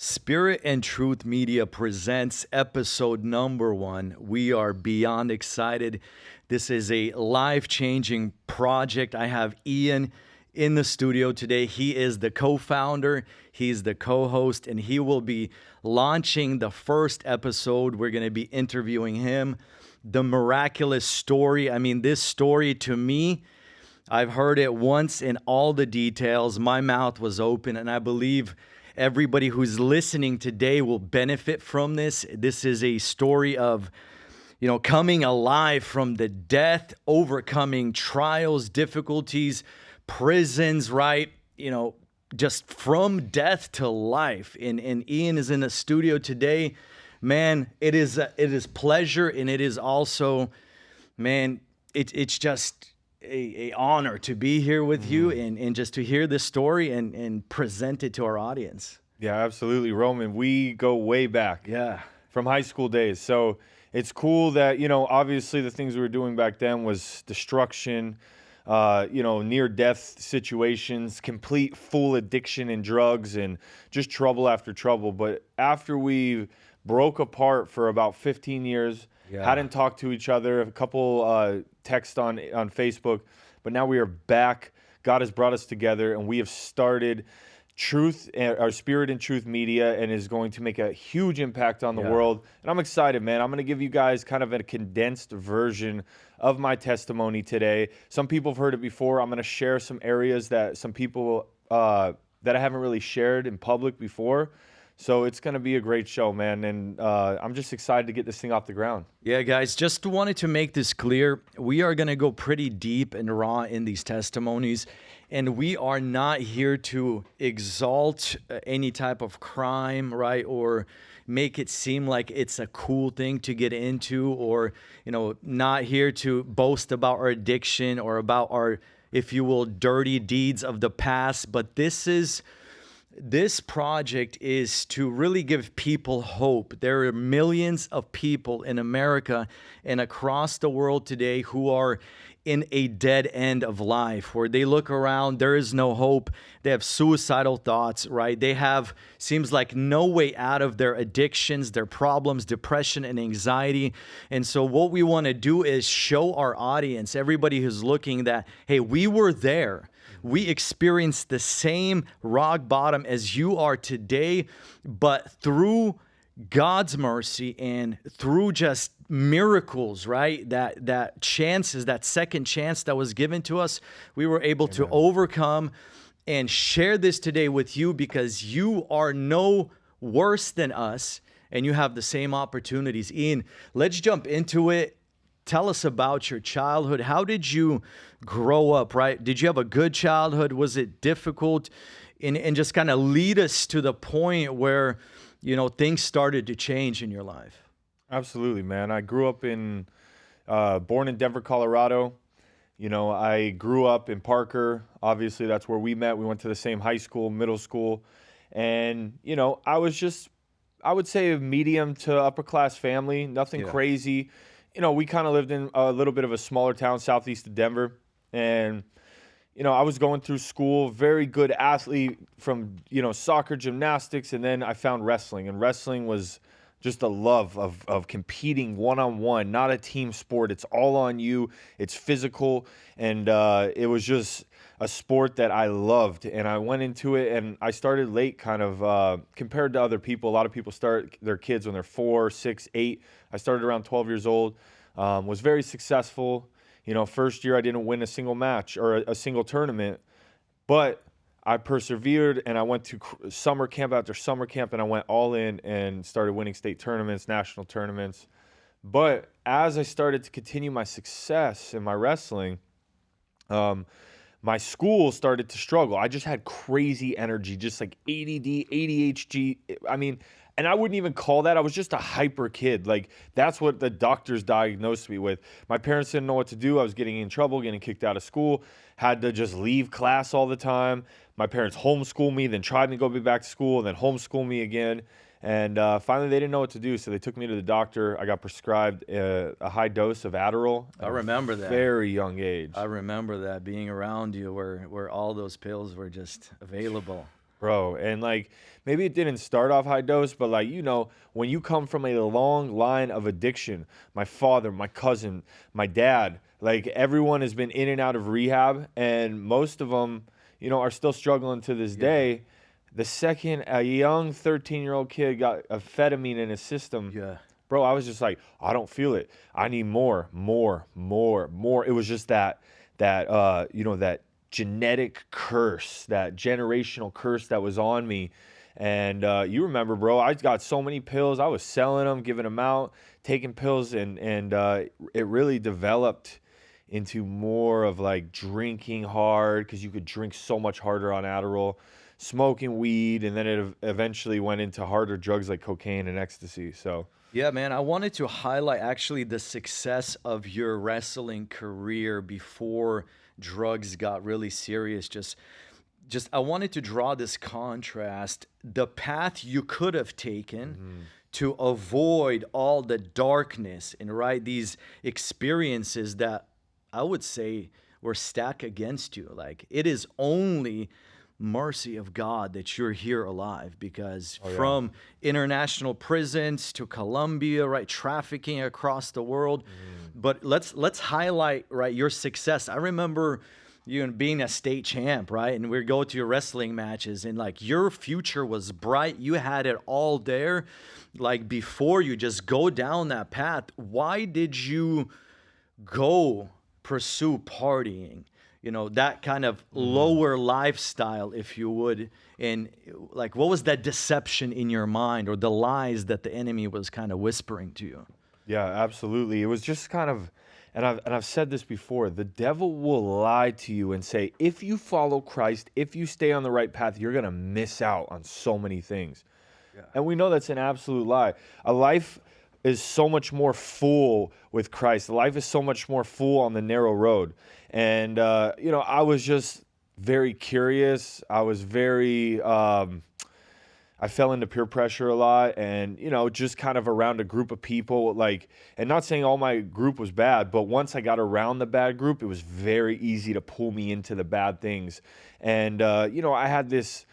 Spirit and Truth Media presents episode number 1. We are beyond excited. This is a life-changing project. I have Ian in the studio today. He is the co-founder, he's the co-host, and he will be launching the first episode. We're going to be interviewing him. The miraculous story. I mean, this story to me, I've heard it once in all the details. My mouth was open, and I believe everybody who's listening today will benefit from this. This is a story of, coming alive from the death, overcoming trials, difficulties, prisons, right? Just from death to life. And Ian is in the studio today. Man, it is pleasure, and it is also, man, it's just a honor to be here with you and just to hear this story and present it to our audience. Yeah, absolutely, Roman. We go way back. Yeah. From high school days. So it's cool that, obviously the things we were doing back then was destruction, near-death situations, complete full addiction in drugs, and just trouble after trouble. But after we broke apart for about 15 years, hadn't talked to each other, a couple texts on Facebook, but now we are back. God has brought us together, and we have started our Spirit and Truth Media, and is going to make a huge impact on the world. And I'm excited, man. I'm going to give you guys kind of a condensed version of my testimony today. Some people have heard it before. I'm going to share some areas that some people that I haven't really shared in public before. So it's going to be a great show, man. And I'm just excited to get this thing off the ground. Yeah, guys, just wanted to make this clear. We are going to go pretty deep and raw in these testimonies. And we are not here to exalt any type of crime, right? Or make it seem like it's a cool thing to get into, or, not here to boast about our addiction or about our, if you will, dirty deeds of the past. But this project is to really give people hope. There are millions of people in America and across the world today who are in a dead end of life, where they look around, there is no hope. They have suicidal thoughts, right? They have, seems like, no way out of their addictions, their problems, depression and anxiety. And so what we want to do is show our audience, everybody who's looking, that, hey, we were there. We experienced the same rock bottom as you are today, but through God's mercy and through just miracles, right? That chances, that second chance that was given to us, we were able to overcome and share this today with you, because you are no worse than us and you have the same opportunities. Ian, let's jump into it. Tell us about your childhood. How did you grow up, right? Did you have a good childhood? Was it difficult? And just kind of lead us to the point where, things started to change in your life. Absolutely, man. I grew up born in Denver, Colorado. I grew up in Parker. Obviously, that's where we met. We went to the same high school, middle school. And, I would say a medium to upper class family, nothing crazy. We kind of lived in a little bit of a smaller town southeast of Denver. And, I was going through school, very good athlete from, soccer, gymnastics. And then I found wrestling. And wrestling was just a love of competing one-on-one, not a team sport. It's all on you. It's physical. And it was just a sport that I loved. And I went into it, and I started late kind of compared to other people. A lot of people start their kids when they're 4, 6, 8. I started around 12 years old, was very successful. First year I didn't win a single match or a single tournament, but I persevered, and I went to summer camp after summer camp, and I went all in and started winning state tournaments, national tournaments. But as I started to continue my success in my wrestling, my school started to struggle. I just had crazy energy, just like ADD, ADHD. And I wouldn't even call that. I was just a hyper kid. Like, that's what the doctors diagnosed me with. My parents didn't know what to do. I was getting in trouble, getting kicked out of school, had to just leave class all the time. My parents homeschooled me, then tried to go back to school, and then homeschooled me again. And finally, they didn't know what to do, so they took me to the doctor. I got prescribed a high dose of Adderall. I remember that. Very young age. I remember that, being around you where all those pills were just available. Bro, and like maybe it didn't start off high dose, but like, when you come from a long line of addiction, my father, my cousin, my dad, like everyone has been in and out of rehab, and most of them, are still struggling to this Yeah. day. The second a young 13-year-old kid got amphetamine in his system, Yeah. bro, I was just like, I don't feel it. I need more, more, more, more. It was just that genetic curse, that generational curse that was on me. And you remember, bro, I got so many pills. I was selling them, giving them out, taking pills, and it really developed into more of like drinking hard, because you could drink so much harder on Adderall, smoking weed, and then it eventually went into harder drugs like cocaine and ecstasy. So Yeah, man, I wanted to highlight actually the success of your wrestling career before drugs got really serious. Just I wanted to draw this contrast, the path you could have taken to avoid all the darkness and right these experiences that I would say were stacked against you. Like it is only mercy of God that you're here alive, because oh yeah. from international prisons to Colombia, right, trafficking across the world. But let's highlight right your success. I remember you being a state champ, right? And we'd go to your wrestling matches, and like your future was bright. You had it all there. Like before you just go down that path, why did you go pursue partying, that kind of lower lifestyle, if you would? And like, what was that deception in your mind, or the lies that the enemy was kind of whispering to you? Yeah, absolutely. It was just kind of, and I've said this before, the devil will lie to you and say, if you follow Christ, if you stay on the right path, you're going to miss out on so many things. And we know that's an absolute lie. A life is so much more full with Christ. Life is so much more full on the narrow road. And, I was just very curious. I was very, I fell into peer pressure a lot, and, just kind of around a group of people, like, and not saying all my group was bad, but once I got around the bad group, it was very easy to pull me into the bad things. And, I had this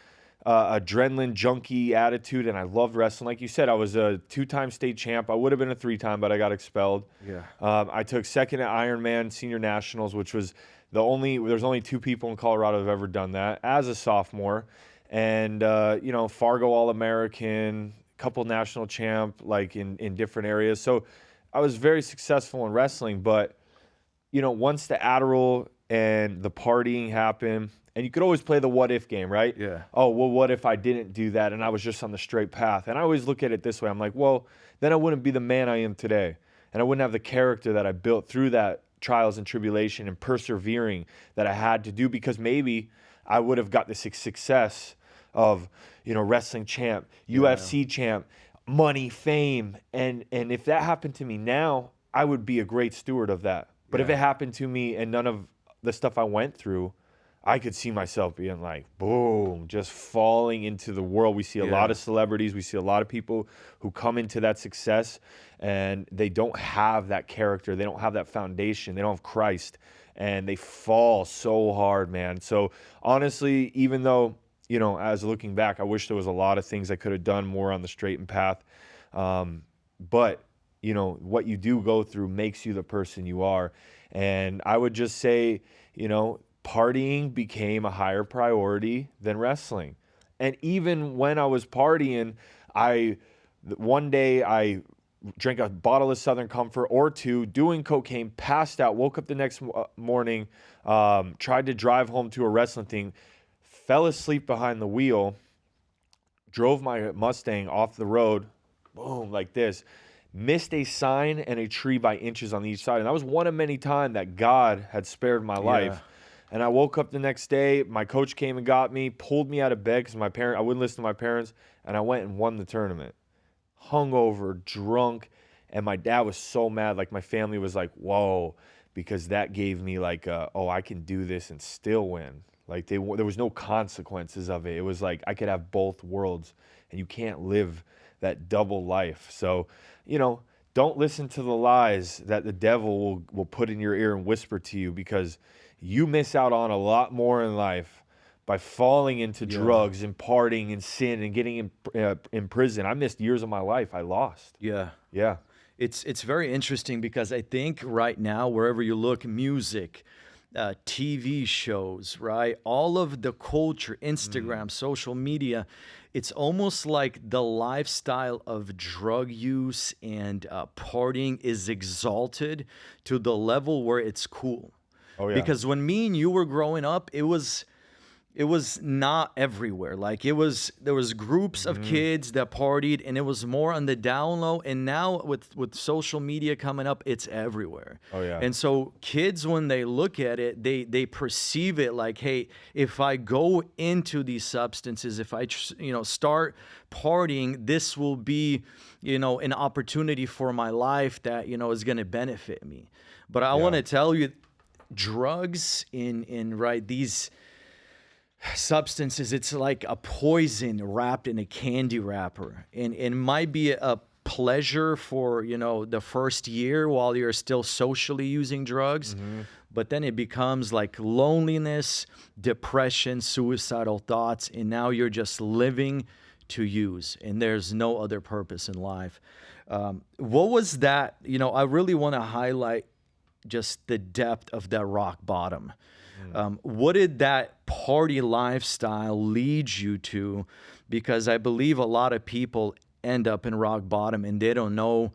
adrenaline junkie attitude, and I loved wrestling. Like you said, I was a 2-time state champ. I would have been a 3-time, but I got expelled. Yeah. I took second at Ironman Senior Nationals, which was there's only 2 people in Colorado who've ever done that, as a sophomore. And, Fargo All-American, couple national champ, like in different areas. So I was very successful in wrestling, but, once the Adderall and the partying happened, and you could always play the what if game, right? Yeah. Oh, well, what if I didn't do that and I was just on the straight path? And I always look at it this way. I'm like, well, then I wouldn't be the man I am today. And I wouldn't have the character that I built through that trials and tribulation and persevering that I had to do, because maybe I would have got this success of, wrestling champ, UFC champ, money, fame. And if that happened to me now, I would be a great steward of that. But if it happened to me and none of the stuff I went through, I could see myself being like, boom, just falling into the world. We see a lot of celebrities. We see a lot of people who come into that success and they don't have that character. They don't have that foundation. They don't have Christ. And they fall so hard, man. So honestly, even though, as looking back, I wish there was a lot of things I could have done more on the straight and path. But, what you do go through makes you the person you are. And I would just say, partying became a higher priority than wrestling. And even when I was partying, one day I drank a bottle of Southern Comfort or 2, doing cocaine, passed out, woke up the next morning, tried to drive home to a wrestling thing, fell asleep behind the wheel, drove my Mustang off the road, boom, like this, missed a sign and a tree by inches on each side. And that was one of many times that God had spared my life. And I woke up the next day, my coach came and got me, pulled me out of bed because I wouldn't listen to my parents, and I went and won the tournament. Hungover, drunk, and my dad was so mad. Like, my family was like, whoa, because that gave me like, I can do this and still win. Like, there was no consequences of it. It was like I could have both worlds, and you can't live that double life. So, don't listen to the lies that the devil will put in your ear and whisper to you, because you miss out on a lot more in life by falling into Yeah. drugs and partying and sin and getting in prison. I missed years of my life. I lost. Yeah. Yeah. It's very interesting because I think right now, wherever you look, music, TV shows, right? All of the culture, Instagram, social media, it's almost like the lifestyle of drug use and partying is exalted to the level where it's cool. Oh, yeah. Because when me and you were growing up, it was not everywhere. Like there was groups of kids that partied, and it was more on the down low. And now with social media coming up, it's everywhere. Oh, yeah. And so kids, when they look at it, they perceive it like, hey, if I go into these substances, if I start partying, this will be an opportunity for my life that is going to benefit me. But I want to tell you, drugs in right these substances, it's like a poison wrapped in a candy wrapper, and it might be a pleasure for the first year while you're still socially using drugs, but then it becomes like loneliness, depression, suicidal thoughts, and now you're just living to use, and there's no other purpose in life. What was that? I really want to highlight just the depth of that rock bottom. What did that party lifestyle lead you to? Because I believe a lot of people end up in rock bottom and they don't know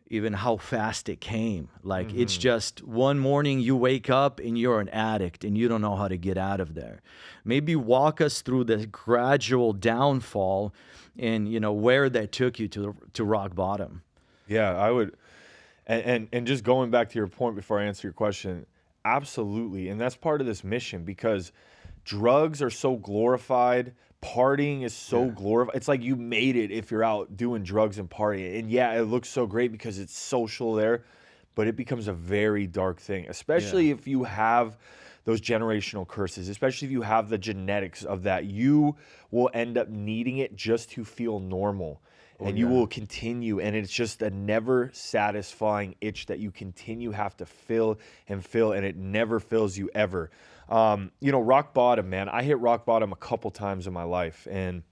even how fast it came. Like it's just one morning you wake up and you're an addict and you don't know how to get out of there. Maybe walk us through the gradual downfall and where that took you to rock bottom. Yeah, I would. And just going back to your point before I answer your question, absolutely. And that's part of this mission, because drugs are so glorified. Partying is so glorified. It's like you made it if you're out doing drugs and partying. And yeah, it looks so great because it's social there, but it becomes a very dark thing, especially if you have those generational curses, especially if you have the genetics of that. You will end up needing it just to feel normal. And you will continue, and it's just a never satisfying itch that you continue have to fill, and it never fills you ever. Rock bottom, man. I hit rock bottom a couple times in my life, and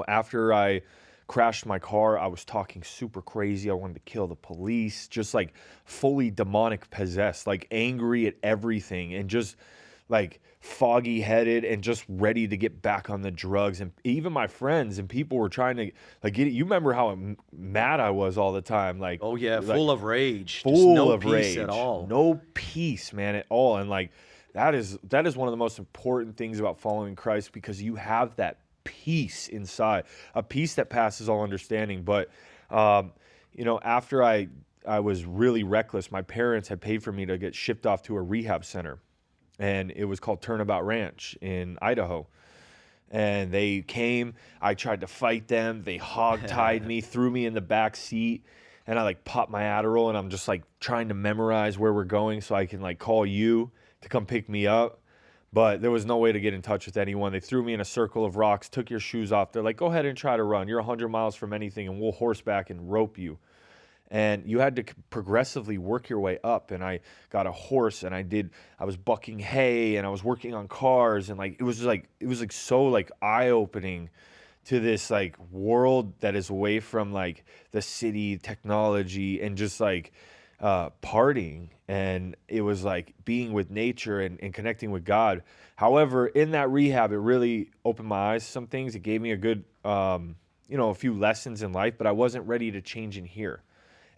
after I crashed my car, I was talking super crazy. I wanted to kill the police, just like fully demonic possessed, like angry at everything, and just like foggy headed and just ready to get back on the drugs. And even my friends and people were trying to like get it. You remember how mad I was all the time. Like, oh yeah, full of rage. Full just no of peace rage at all. No peace, man, at all. And like that is one of the most important things about following Christ, because you have that peace inside, a peace that passes all understanding. But after I was really reckless, my parents had paid for me to get shipped off to a rehab center. And it was called Turnabout Ranch in Idaho. And they came, I tried to fight them. They hog-tied me, threw me in the back seat, and I like popped my Adderall, and I'm just like trying to memorize where we're going so I can like call you to come pick me up. But there was no way to get in touch with anyone. They threw me in a circle of rocks, took your shoes off. They're like, go ahead and try to run. You're 100 miles from anything, and we'll horseback and rope you. And you had to progressively work your way up. And I got a horse, and I was bucking hay, and I was working on cars, and like it was so like eye-opening to this like world that is away from like the city, technology, and just like partying. And it was like being with nature and connecting with God. However, in that rehab, it really opened my eyes to some things. It gave me a good a few lessons in life, but I wasn't ready to change in here.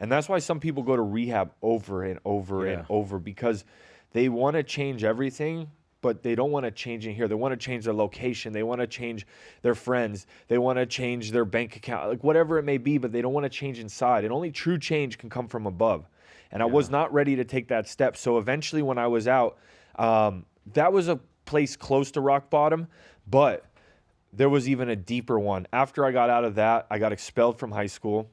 And that's why some people go to rehab over and over and over, because they want to change everything, but they don't want to change in here. They want to change their location. They want to change their friends. They want to change their bank account, like whatever it may be, but they don't want to change inside. And only true change can come from above. And I was not ready to take that step. So eventually when I was out, that was a place close to rock bottom, but there was even a deeper one. After I got out of that, I got expelled from high school.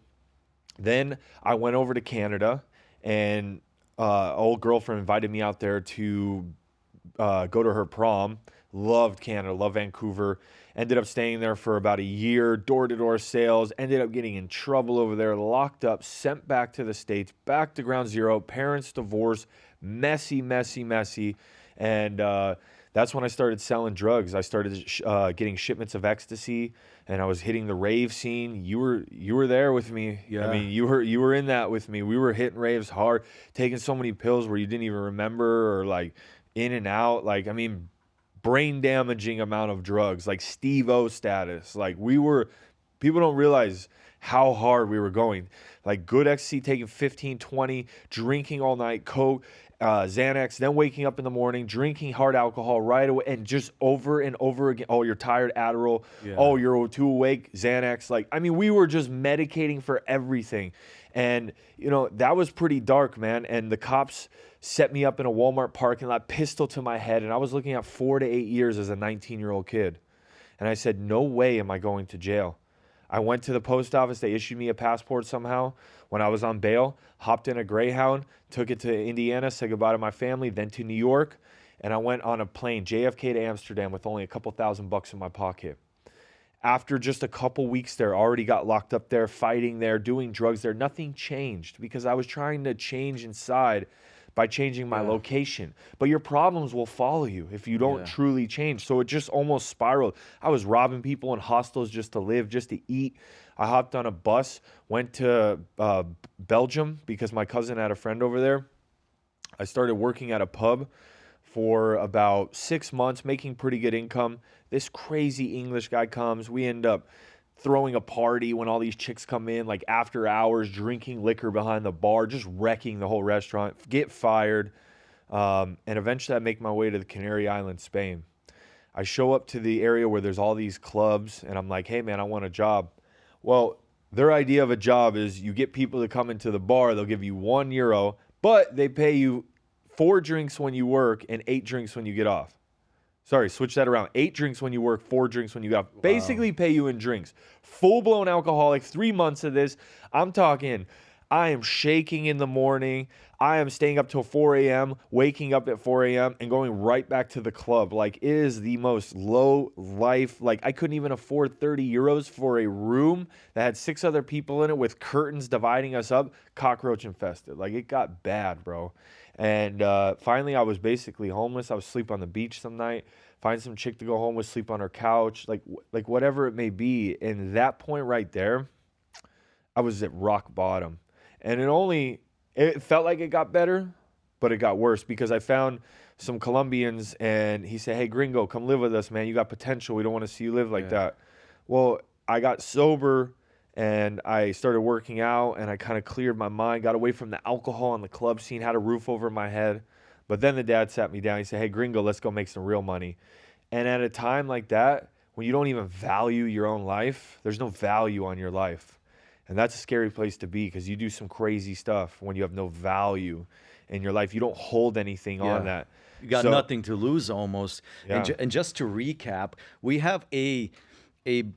Then I went over to Canada, and an old girlfriend invited me out there to go to her prom. Loved Canada, loved Vancouver. Ended up staying there for about a year, door-to-door sales. Ended up getting in trouble over there, locked up, sent back to the States, back to ground zero. Parents divorced, messy. And that that's when I started selling drugs. I started getting shipments of ecstasy, and I was hitting the rave scene. You were there with me. Yeah. I mean, you were in that with me. We were hitting raves hard, taking so many pills where you didn't even remember, or like in and out. Like, I mean, brain damaging amount of drugs, like Steve-O status. Like, people don't realize how hard we were going. Like, good ecstasy, taking 15, 20, drinking all night, Coke, Xanax, then waking up in the morning, drinking hard alcohol right away, and just over and over again. Oh, you're tired, Adderall. Yeah. Oh, you're too awake, Xanax. Like, I mean, we were just medicating for everything. And, you know, that was pretty dark, man. And the cops set me up in a Walmart parking lot, pistol to my head, and I was looking at 4 to 8 years as a 19-year-old kid. And I said, no way am I going to jail. I went to the post office. They issued me a passport somehow. When I was on bail, hopped in a Greyhound, took it to Indiana, said goodbye to my family, then to New York. And I went on a plane, JFK to Amsterdam, with only a couple $1,000 in my pocket. After just a couple weeks there, already got locked up there, fighting there, doing drugs there. Nothing changed because I was trying to change inside by changing my location. But your problems will follow you if you don't truly change. So it just almost spiraled. I was robbing people in hostels just to live, just to eat. I hopped on a bus, went to Belgium because my cousin had a friend over there. I started working at a pub for about 6 months, making pretty good income. This crazy English guy comes. We end up throwing a party when all these chicks come in, like after hours, drinking liquor behind the bar, just wrecking the whole restaurant, get fired. And eventually I make my way to the Canary Islands, Spain. I show up to the area where there's all these clubs, and I'm like, hey, man, I want a job. Well, their idea of a job is you get people to come into the bar, they'll give you €1, but they pay you 4 drinks when you work and 8 drinks when you get off. Sorry, switch that around. 8 drinks when you work, 4 drinks when you get off. Wow. Basically pay you in drinks. Full-blown alcoholic, 3 months of this. I'm talking, I am shaking in the morning. I am staying up till 4 a.m., waking up at 4 a.m., and going right back to the club. Like, it is the most low life. Like, I couldn't even afford €30 for a room that had 6 other people in it with curtains dividing us up, cockroach infested. Like, it got bad, bro. And finally, I was basically homeless. I would sleep on the beach some night, find some chick to go home with, sleep on her couch, like whatever it may be. And that point right there, I was at rock bottom. And it felt like it got better, but it got worse because I found some Colombians, and he said, hey, gringo, come live with us, man. You got potential. We don't want to see you live like that. Well, I got sober, and I started working out, and I kind of cleared my mind, got away from the alcohol and the club scene, had a roof over my head. But then the dad sat me down. He said, hey, gringo, let's go make some real money. And at a time like that, when you don't even value your own life, there's no value on your life. And that's a scary place to be because you do some crazy stuff when you have no value in your life. You don't hold anything on that. You got nothing to lose almost. Yeah. And just to recap, we have a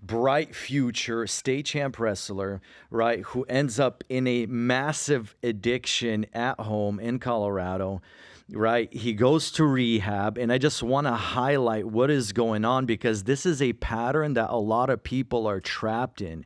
bright future state champ wrestler, right, who ends up in a massive addiction at home in Colorado, right? He goes to rehab, and I just want to highlight what is going on because this is a pattern that a lot of people are trapped in.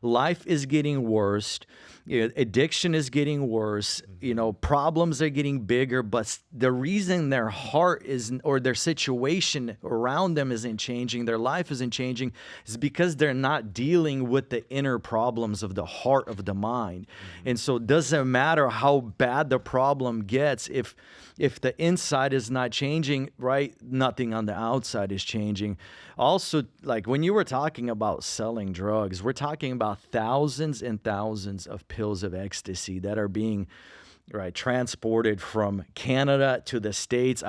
Life is getting worse. Addiction is getting worse. You know, problems are getting bigger, but the reason their heart isn't, or their situation around them isn't changing, their life isn't changing, is because they're not dealing with the inner problems of the heart of the mind. And so it doesn't matter how bad the problem gets, if the inside is not changing, right, nothing on the outside is changing. Also, like when you were talking about selling drugs, we're talking about thousands and thousands of pills of ecstasy that are being transported from Canada to the States.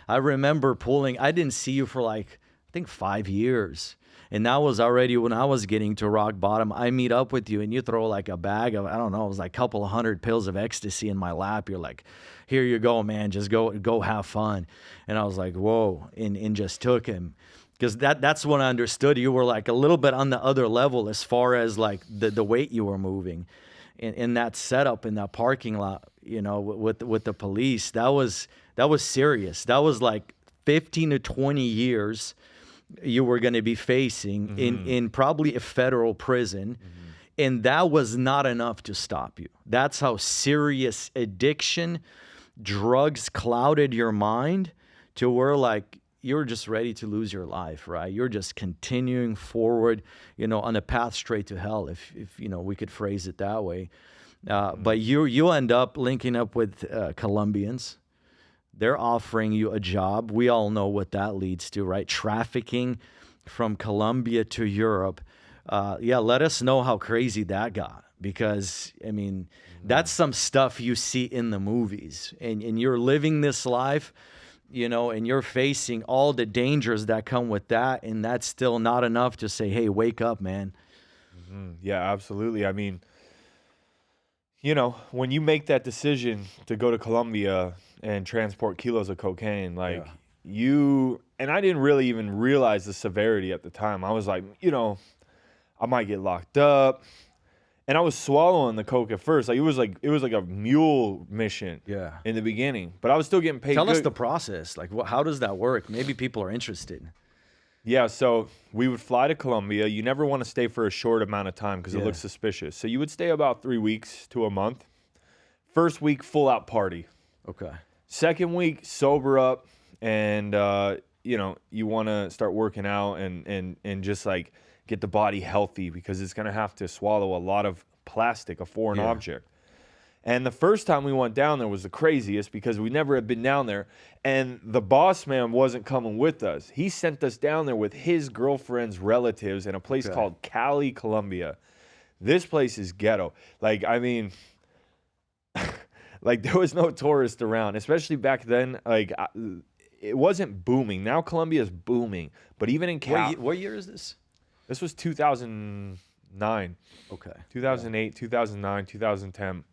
I remember I didn't see you for like, I think 5 years. And that was already when I was getting to rock bottom. I meet up with you and you throw like a bag of, I don't know, it was like a couple of 100 pills of ecstasy in my lap. You're like, here you go, man, just go have fun. And I was like, whoa, and just took him. Because that's when I understood you were like a little bit on the other level as far as like the weight you were moving. In that setup in that parking lot, you know, with the police, that was serious. That was like 15 to 20 years you were going to be facing in probably a federal prison. And that was not enough to stop you. That's how serious addiction, drugs clouded your mind to where like you're just ready to lose your life, right? You're just continuing forward, on a path straight to hell, if we could phrase it that way. But you end up linking up with Colombians. They're offering you a job. We all know what that leads to, right? Trafficking from Colombia to Europe. Let us know how crazy that got, because I mean, that's some stuff you see in the movies, and you're living this life, and you're facing all the dangers that come with that, and that's still not enough to say, hey, wake up, man. Yeah, absolutely. I mean, when you make that decision to go to Colombia and transport kilos of cocaine, like and I didn't really even realize the severity at the time. I was like, I might get locked up. And I was swallowing the coke at first. Like it was like a mule mission in the beginning, but I was still getting paid. Tell us the process. Like, how does that work? Maybe people are interested. Yeah, so we would fly to Colombia. You never want to stay for a short amount of time because it looks suspicious. So you would stay about 3 weeks to a month. First week, full out party. Okay. Second week, sober up, and you want to start working out and just like get the body healthy, because it's gonna have to swallow a lot of plastic, a foreign object. And the first time we went down there was the craziest, because we never had been down there, and the boss man wasn't coming with us. He sent us down there with his girlfriend's relatives in a place called Cali, Colombia. This place is ghetto. Like, I mean, like there was no tourist around, especially back then. Like it wasn't booming. Now Colombia is booming, but even in Cali. What year is this? This was 2009. Okay. 2008, 2009, 2010.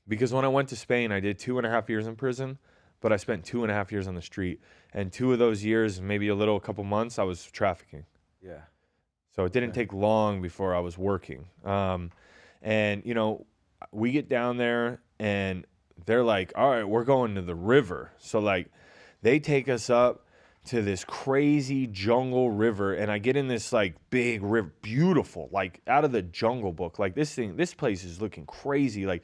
Because when I went to Spain, I did 2.5 years in prison, but I spent 2.5 years on the street. And 2 of those years, maybe a couple months, I was trafficking. Yeah. So it didn't take long before I was working. And, we get down there and they're like, all right, we're going to the river. So, like, they take us up to this crazy jungle river, and I get in this like big river, beautiful, like out of the Jungle Book. Like this place is looking crazy, like,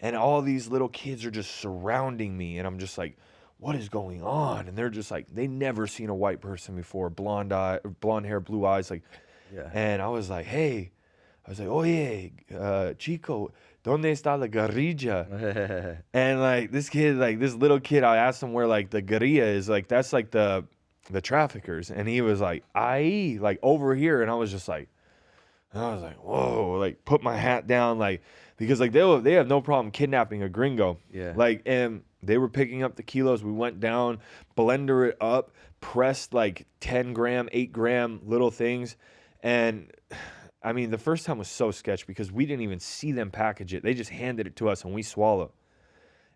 and all these little kids are just surrounding me, and I'm just like, what is going on? And they're just like, they never seen a white person before, blonde hair, blue eyes, like, and I was like, hey, oye, chico, ¿dónde está la guerrilla? And like this kid, like this little kid, I asked him where like the guerrilla is, like that's like the traffickers, and he was like, "Ahí, like over here," and I was like, "Whoa!" Like put my hat down, like because like they have no problem kidnapping a gringo, like, and they were picking up the kilos. We went down, blender it up, pressed like 10 gram, 8 gram little things, and I mean the first time was so sketch because we didn't even see them package it. They just handed it to us and we swallowed.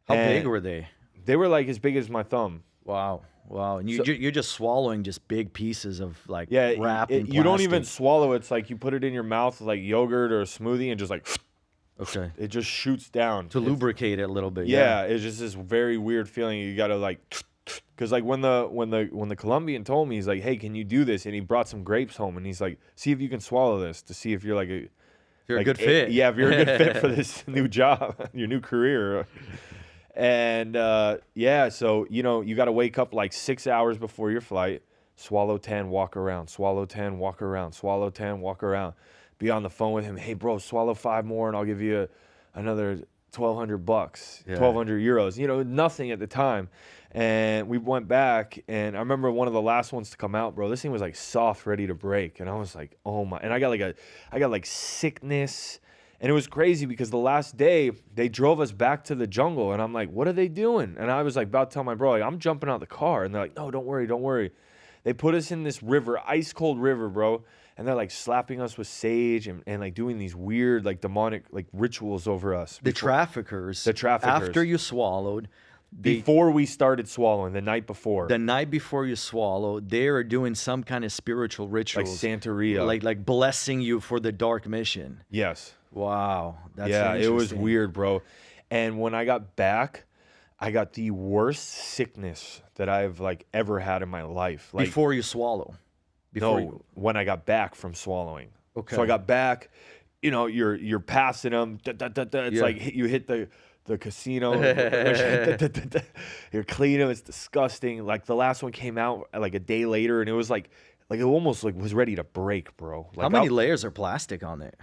How big were they? They were like as big as my thumb. Wow. And you're just swallowing just big pieces of like wrapped in plastic. You don't even swallow. It's like you put it in your mouth like yogurt or a smoothie and just like, okay, it just shoots down. To lubricate it a little bit. Yeah, it's just this very weird feeling. You got to like, because like when the Colombian told me, he's like, hey, can you do this? And he brought some grapes home and he's like, see if you can swallow this to see if you're like if you're a good fit. Yeah, if you're a good fit for this new job, your new career. And so you got to wake up like 6 hours before your flight, swallow 10, walk around, swallow 10, walk around, swallow 10, walk around. Be on the phone with him. Hey, bro, swallow 5 more, and I'll give you another $1,200, 1,200 euros. Nothing at the time. And we went back, and I remember one of the last ones to come out, bro. This thing was like soft, ready to break, and I was like, oh my! And I got like sickness. And it was crazy because the last day they drove us back to the jungle, and I'm like, what are they doing? And I was like about to tell my bro, like, I'm jumping out the car, and they're like, no, don't worry. They put us in this river, ice cold river, bro, and they're like slapping us with sage and like doing these weird like demonic like rituals over us. The traffickers. After you swallowed. Before we started swallowing, the night before. The night before you swallow, they are doing some kind of spiritual rituals. Like Santeria. Like blessing you for the dark mission. Yes. Wow. That's it was weird, bro. And when I got back, I got the worst sickness that I've like ever had in my life. Like, before you swallow? When I got back from swallowing. Okay. So I got back, you're passing them. It's like you hit the the casino. You're cleaning them. It's disgusting. Like the last one came out like a day later, and it was like it almost like was ready to break, bro. Like, How many layers are plastic on there?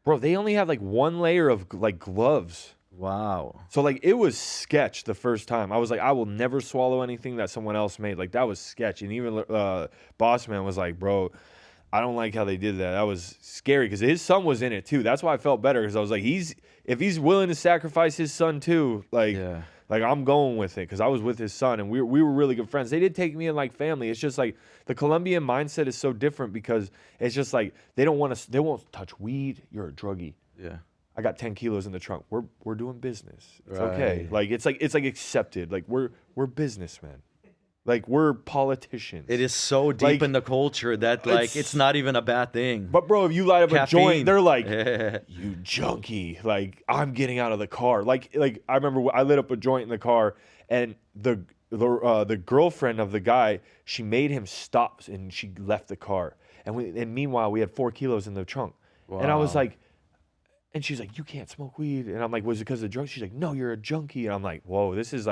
bro, they only had like one layer of like gloves. Wow. So like it was sketch the first time. I was like, I will never swallow anything that someone else made. Like that was sketch. And even Boss Man was like, bro, I don't like how they did that. That was scary because his son was in it too. That's why I felt better because I was like, if he's willing to sacrifice his son too, like I'm going with it because I was with his son and we were really good friends. They did take me in like family. It's just like the Colombian mindset is so different because it's just like they won't touch weed. You're a druggie. Yeah. I got 10 kilos in the trunk. We're doing business. It's okay. Like it's like accepted. Like we're businessmen. Like we're politicians. It is so deep Like, in the culture that like it's not even a bad thing. But bro, if you light up Caffeine. a joint, they're like, you junkie. Like I'm getting out of the car. Like I remember I lit up a joint in the car, and the girlfriend of the guy, she made him stop and she left the car. And meanwhile we had 4 kilos in the trunk. Wow. And I was like. And she's like, you can't smoke weed. And I'm like, was it because of the drugs? She's like, no, you're a junkie. And I'm like, whoa, this is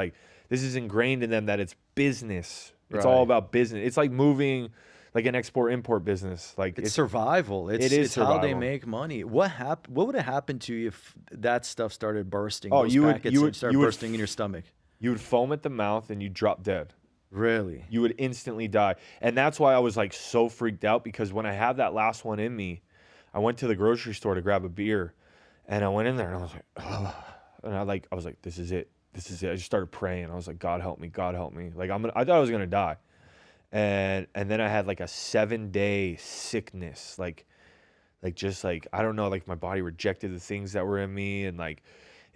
ingrained in them that it's business. It's all about business. It's like moving like an export-import business. Like it's survival. It's survival. how they make money. What would have happened to you if that stuff started bursting? Oh, those you packets would start bursting in your stomach. You would foam at the mouth and you'd drop dead. Really? You would instantly die. And that's why I was like so freaked out because when I had that last one in me, I went to the grocery store to grab a beer. And I went in there and I was like, ugh. And I was like, this is it. This is it. I just started praying. I was like, God help me. God help me. Like I thought I was gonna die. And then I had like a 7-day sickness. Like just like, I don't know, like my body rejected the things that were in me. And like,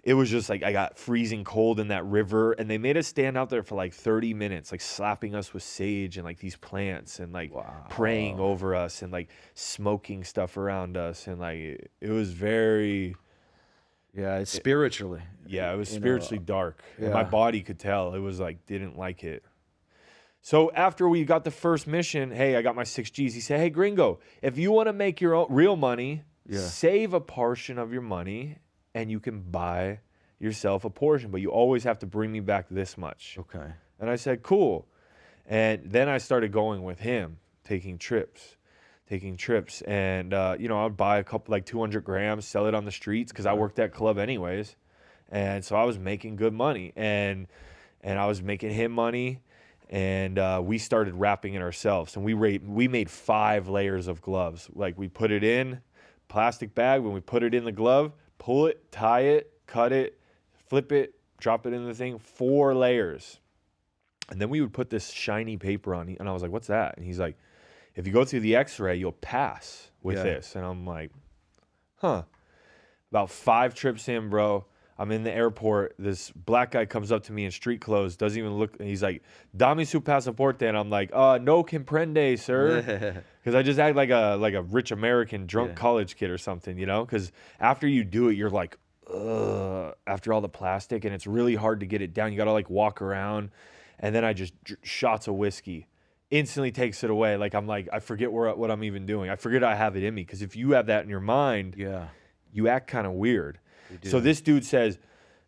it was just like, I got freezing cold in that river. And they made us stand out there for like 30 minutes, like slapping us with sage and like these plants and like praying over us and like smoking stuff around us. And like, it was very... Yeah, it's spiritually. Yeah, it was spiritually dark. Yeah. And my body could tell. It was like, didn't like it. So after we got the first mission, hey, I got my 6 Gs. He said, hey, gringo, if you want to make your own real money, save a portion of your money and you can buy yourself a portion. But you always have to bring me back this much. Okay. And I said, cool. And then I started going with him, taking trips. And, I'd buy a couple, like 200 grams, sell it on the streets because I worked at club anyways. And so I was making good money and I was making him money. And we started wrapping it ourselves. And we made 5 layers of gloves. Like we put it in plastic bag. When we put it in the glove, pull it, tie it, cut it, flip it, drop it in the thing, 4 layers. And then we would put this shiny paper on. And I was like, what's that? And he's like, if you go through the x-ray, you'll pass with this. And I'm like, huh. About 5 trips in, bro. I'm in the airport. This black guy comes up to me in street clothes, doesn't even look. And he's like, dame su pasaporte. And I'm like, no comprende, sir. Because I just act like a rich American drunk college kid or something, Because after you do it, you're like, ugh, after all the plastic. And it's really hard to get it down. You got to like walk around. And then I just shots of whiskey. Instantly takes it away. Like I'm like, I forget what I'm even doing. I forget I have it in me. Because if you have that in your mind, you act kind of weird. So this dude says,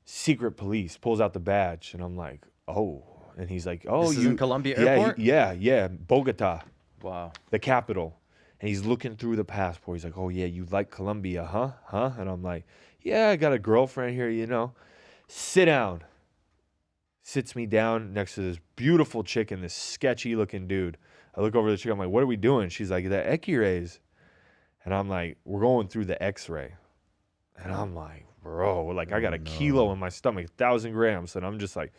secret police, pulls out the badge. And I'm like, oh. And he's like, oh, this is in Colombia airport? Yeah. Bogota. Wow. The capital. And he's looking through the passport. He's like, oh, yeah, you like Colombia, huh? And I'm like, yeah, I got a girlfriend here, Sit down. Sits me down next to this beautiful chick and this sketchy looking dude. I look over the chick. I'm like, what are we doing? She's like, the X-rays. And I'm like, we're going through the X-ray. And I'm like, bro, like I got a kilo in my stomach, 1,000 grams. And I'm just like,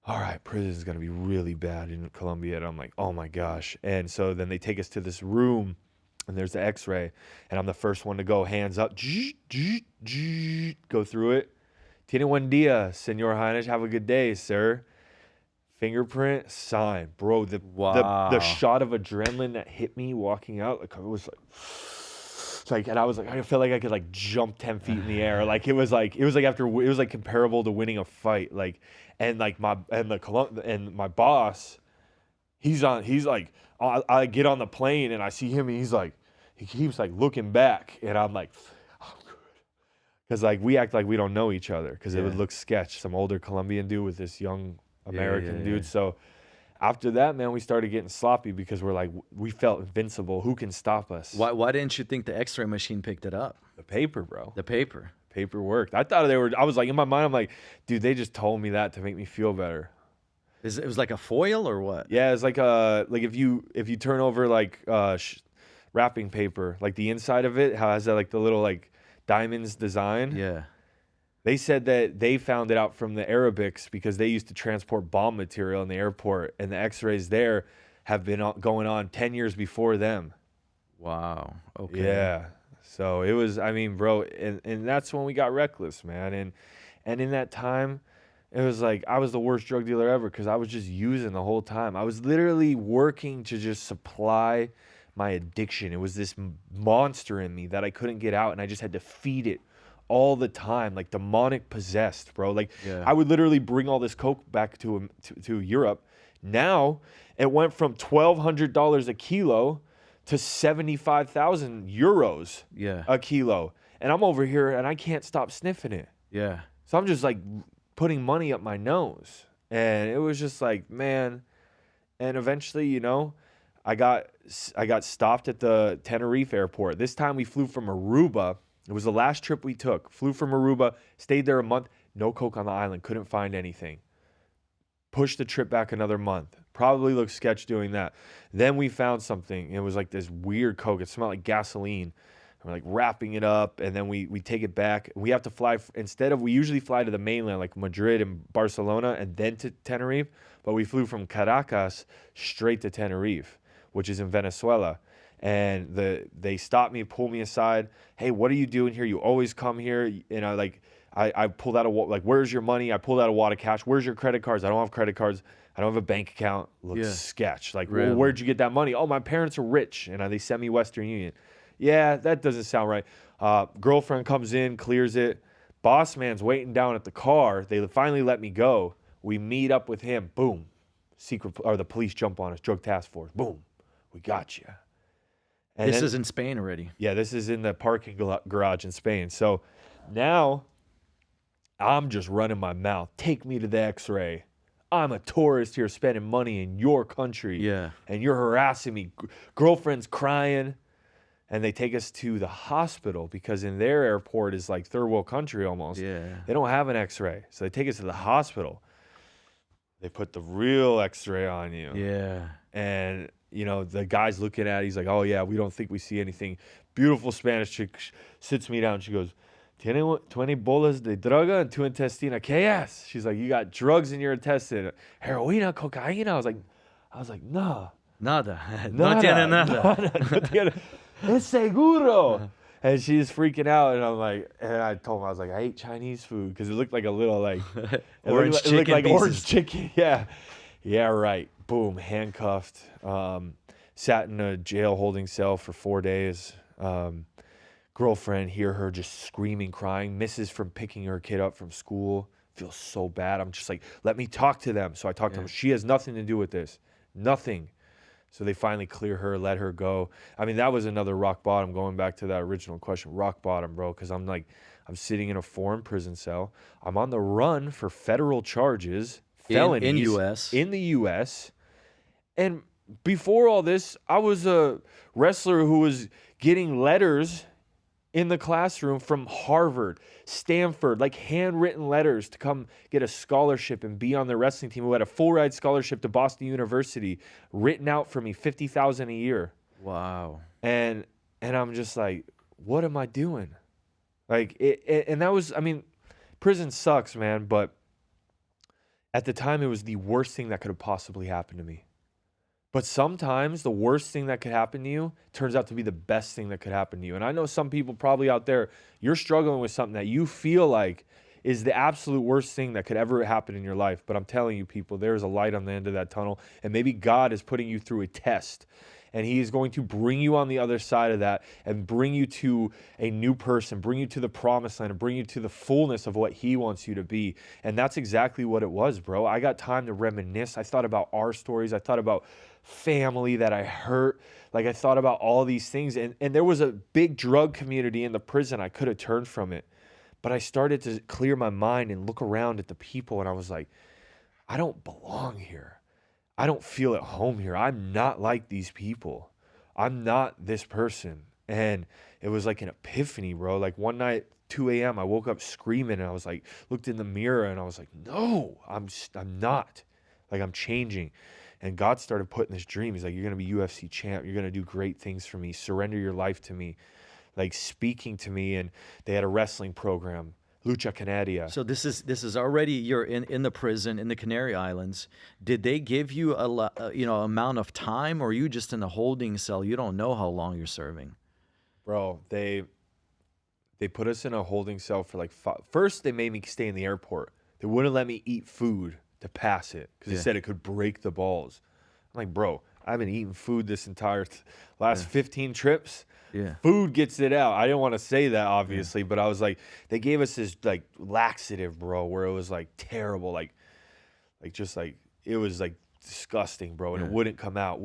all right, prison is going to be really bad in Colombia. And I'm like, oh my gosh. And so then they take us to this room and there's the X-ray. And I'm the first one to go, hands up, go through it. Tiene buen día, Señor Heinisch. Have a good day, sir. Fingerprint, sign. Bro, the shot of adrenaline that hit me walking out, like, it was like, and I was like, I felt like I could like jump 10 feet in the air. Like, it was like comparable to winning a fight. Like, and like my boss, he's like, I get on the plane and I see him and he keeps like looking back and I'm like, Because like we act like we don't know each other because it would Yeah. look sketch. Some older Colombian dude with this young American yeah. dude. So after that, man, we started getting sloppy because we're like, we felt invincible. Who can stop us? Why didn't you think the X-ray machine picked it up? The paper, bro. The paper. Paper worked. I thought I was like, in my mind, I'm like, dude, they just told me that to make me feel better. It was like a foil or what? Yeah, it's like if you turn over like wrapping paper, like the inside of it, how has that like the little like diamonds design? Yeah. They said that they found it out from the Arabics because they used to transport bomb material in the airport, and the X-rays there have been going on 10 years before them. Wow. Okay. Yeah. So it was, I mean, bro, and that's when we got reckless, man. And in that time, it was like I was the worst drug dealer ever because I was just using the whole time. I was literally working to just supply my addiction. It was this monster in me that I couldn't get out, and I just had to feed it all the time, like demonic possessed, bro. Like Yeah. I would literally bring all this coke back to Europe. Now it went from $1,200 a kilo to 75,000 euros Yeah. a kilo, and I'm over here and I can't stop sniffing it. Yeah. So I'm just like putting money up my nose, and it was just like, man. And eventually, you know, I got stopped at the Tenerife airport. This time we flew from Aruba. It was the last trip we took. Flew from Aruba, stayed there a month. No coke on the island. Couldn't find anything. Pushed the trip back another month. Probably looked sketch doing that. Then we found something. It was like this weird coke. It smelled like gasoline. We're like wrapping it up, and then we take it back. We have to fly we usually fly to the mainland, like Madrid and Barcelona, and then to Tenerife. But we flew from Caracas straight to Tenerife, which is in Venezuela. And they stopped me, pulled me aside. Hey, what are you doing here? You always come here. And I pulled out where's your money? I pulled out a wad of cash. Where's your credit cards? I don't have credit cards. I don't have a bank account. Looks sketch. Like, Really? well, where'd you get that money? Oh, my parents are rich, and they sent me Western Union. Yeah, that doesn't sound right. Girlfriend comes in, clears it. Boss man's waiting down at the car. They finally let me go. We meet up with him. Boom. The police jump on us. Drug task force. Boom. We got you. And This then, is in Spain already. yeah, this is in the parking garage in Spain. So now I'm just running my mouth. Take me to the X-ray. I'm a tourist here spending money in your country. Yeah. And you're harassing me. Girlfriend's crying. And they take us to the hospital because in their airport is like third world country almost. Yeah. They don't have an X-ray. So they take us to the hospital. They put the real X-ray on you. Yeah. And, you know, the guy's looking at it. He's like, oh, yeah, we don't think we see anything. Beautiful Spanish chick sits me down. She goes, Tiene 20 bolas de droga en tu intestino. ¿Qué es? She's like, you got drugs in your intestine. Heroína, cocaína. I was like, no. Nada. No tiene nada. No tiene. Es seguro. And she's freaking out, and I'm like, and I told him, I was like, I ate Chinese food because it looked like a little like Orange it looked chicken like pieces. orange chicken. Yeah, right. Boom, handcuffed. Sat in a jail holding cell for 4 days. Girlfriend, hear her just screaming, crying. Misses from picking her kid up from school. Feels so bad. I'm just like, let me talk to them. So I talked to them. She has nothing to do with this. Nothing. So they finally clear her, let her go. I mean, that was another rock bottom, going back to that original question. Rock bottom, bro, because I'm sitting in a foreign prison cell. I'm on the run for federal charges, felonies. In U.S. In the U.S. And before all this, I was a wrestler who was getting letters in the classroom from Harvard, Stanford, like handwritten letters to come get a scholarship and be on the wrestling team, who had a full ride scholarship to Boston University, written out for me, $50,000 a year. Wow. And I'm just like, what am I doing? Like, and that was, I mean, prison sucks, man, but at the time it was the worst thing that could have possibly happened to me. But sometimes the worst thing that could happen to you turns out to be the best thing that could happen to you. And I know some people probably out there, you're struggling with something that you feel like is the absolute worst thing that could ever happen in your life. But I'm telling you, people, there is a light on the end of that tunnel. And maybe God is putting you through a test. And he is going to bring you on the other side of that and bring you to a new person, bring you to the promised land, and bring you to the fullness of what he wants you to be. And that's exactly what it was, bro. I got time to reminisce. I thought about our stories. I thought about family that I hurt. Like, I thought about all these things. And there was a big drug community in the prison. I could have turned from it. But I started to clear my mind and look around at the people, and I was like, I don't belong here. I don't feel at home here. I'm not like these people. I'm not this person. And it was like an epiphany, bro. Like one night, 2 a.m., I woke up screaming, and I was like, looked in the mirror, and I was like, no, I'm not. Like, I'm changing. And God started putting this dream. He's like, you're going to be UFC champ. You're going to do great things for me. Surrender your life to me. Like, speaking to me. And they had a wrestling program, Lucha Canaria. So this is already, you're in the prison in the Canary Islands. Did they give you amount of time, or are you just in a holding cell? You don't know how long you're serving. Bro, they put us in a holding cell for like first they made me stay in the airport. They wouldn't let me eat food to pass it because they said it could break the balls. I'm like, bro, I've been eating food this entire last 15 trips. Yeah. Food gets it out. I didn't want to say that, obviously, but I was like, they gave us this like laxative, bro, where it was like terrible, like just like it was like disgusting, bro, and it wouldn't come out.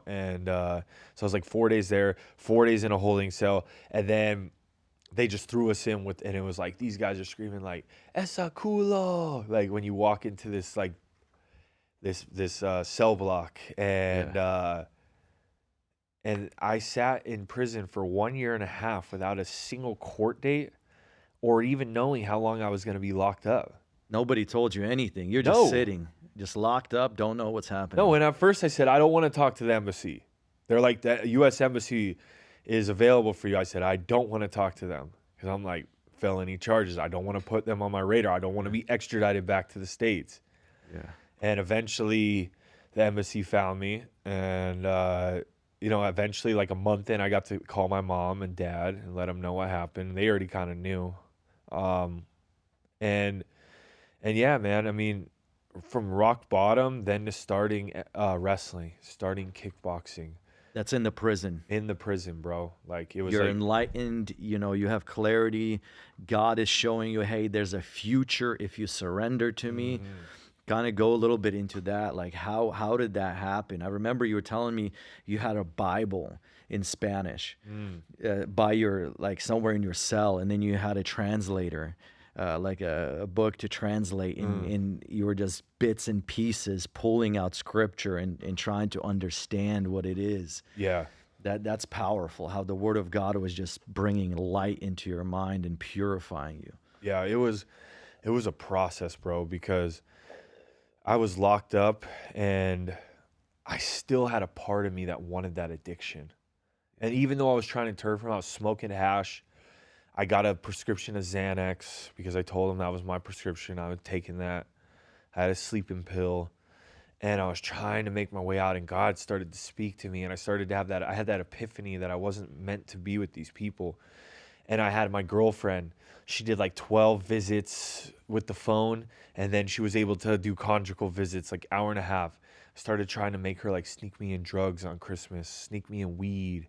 And so I was like 4 days there, 4 days in a holding cell, and then they just threw us in with, and it was like these guys are screaming like "Esa culo," like when you walk into this like this cell block, and I sat in prison for 1.5 years without a single court date or even knowing how long I was going to be locked up. Nobody told you anything. You're just sitting, just locked up, don't know what's happening. No, and at first I said, I don't want to talk to the embassy. They're like, the U.S. embassy is available for you. I said, I don't want to talk to them because I'm like, felony charges. I don't want to put them on my radar. I don't want to be extradited back to the States. Yeah. And eventually the embassy found me, and eventually, like a month in, I got to call my mom and dad and let them know what happened. They already kind of knew. And yeah, man, I mean, from rock bottom, then to starting wrestling, starting kickboxing. That's in the prison. In the prison, bro. Like, it was You're like, enlightened, you have clarity. God is showing you, hey, there's a future if you surrender to me. Kind of go a little bit into that, like how did that happen? I remember you were telling me you had a Bible in Spanish by your, like somewhere in your cell, and then you had a translator, like a book to translate, and you were just bits and pieces pulling out scripture and trying to understand what it is. Yeah. That's powerful, how the Word of God was just bringing light into your mind and purifying you. Yeah, it was a process, bro, because I was locked up and I still had a part of me that wanted that addiction. And even though I was trying to turn from it, I was smoking hash. I got a prescription of Xanax because I told them that was my prescription. I was taking that. I had a sleeping pill, and I was trying to make my way out, and God started to speak to me, and I started to have I had that epiphany that I wasn't meant to be with these people. And I had my girlfriend. She did like 12 visits with the phone, and then she was able to do conjugal visits, like 1.5 hours. I started trying to make her like sneak me in drugs on Christmas, sneak me in weed,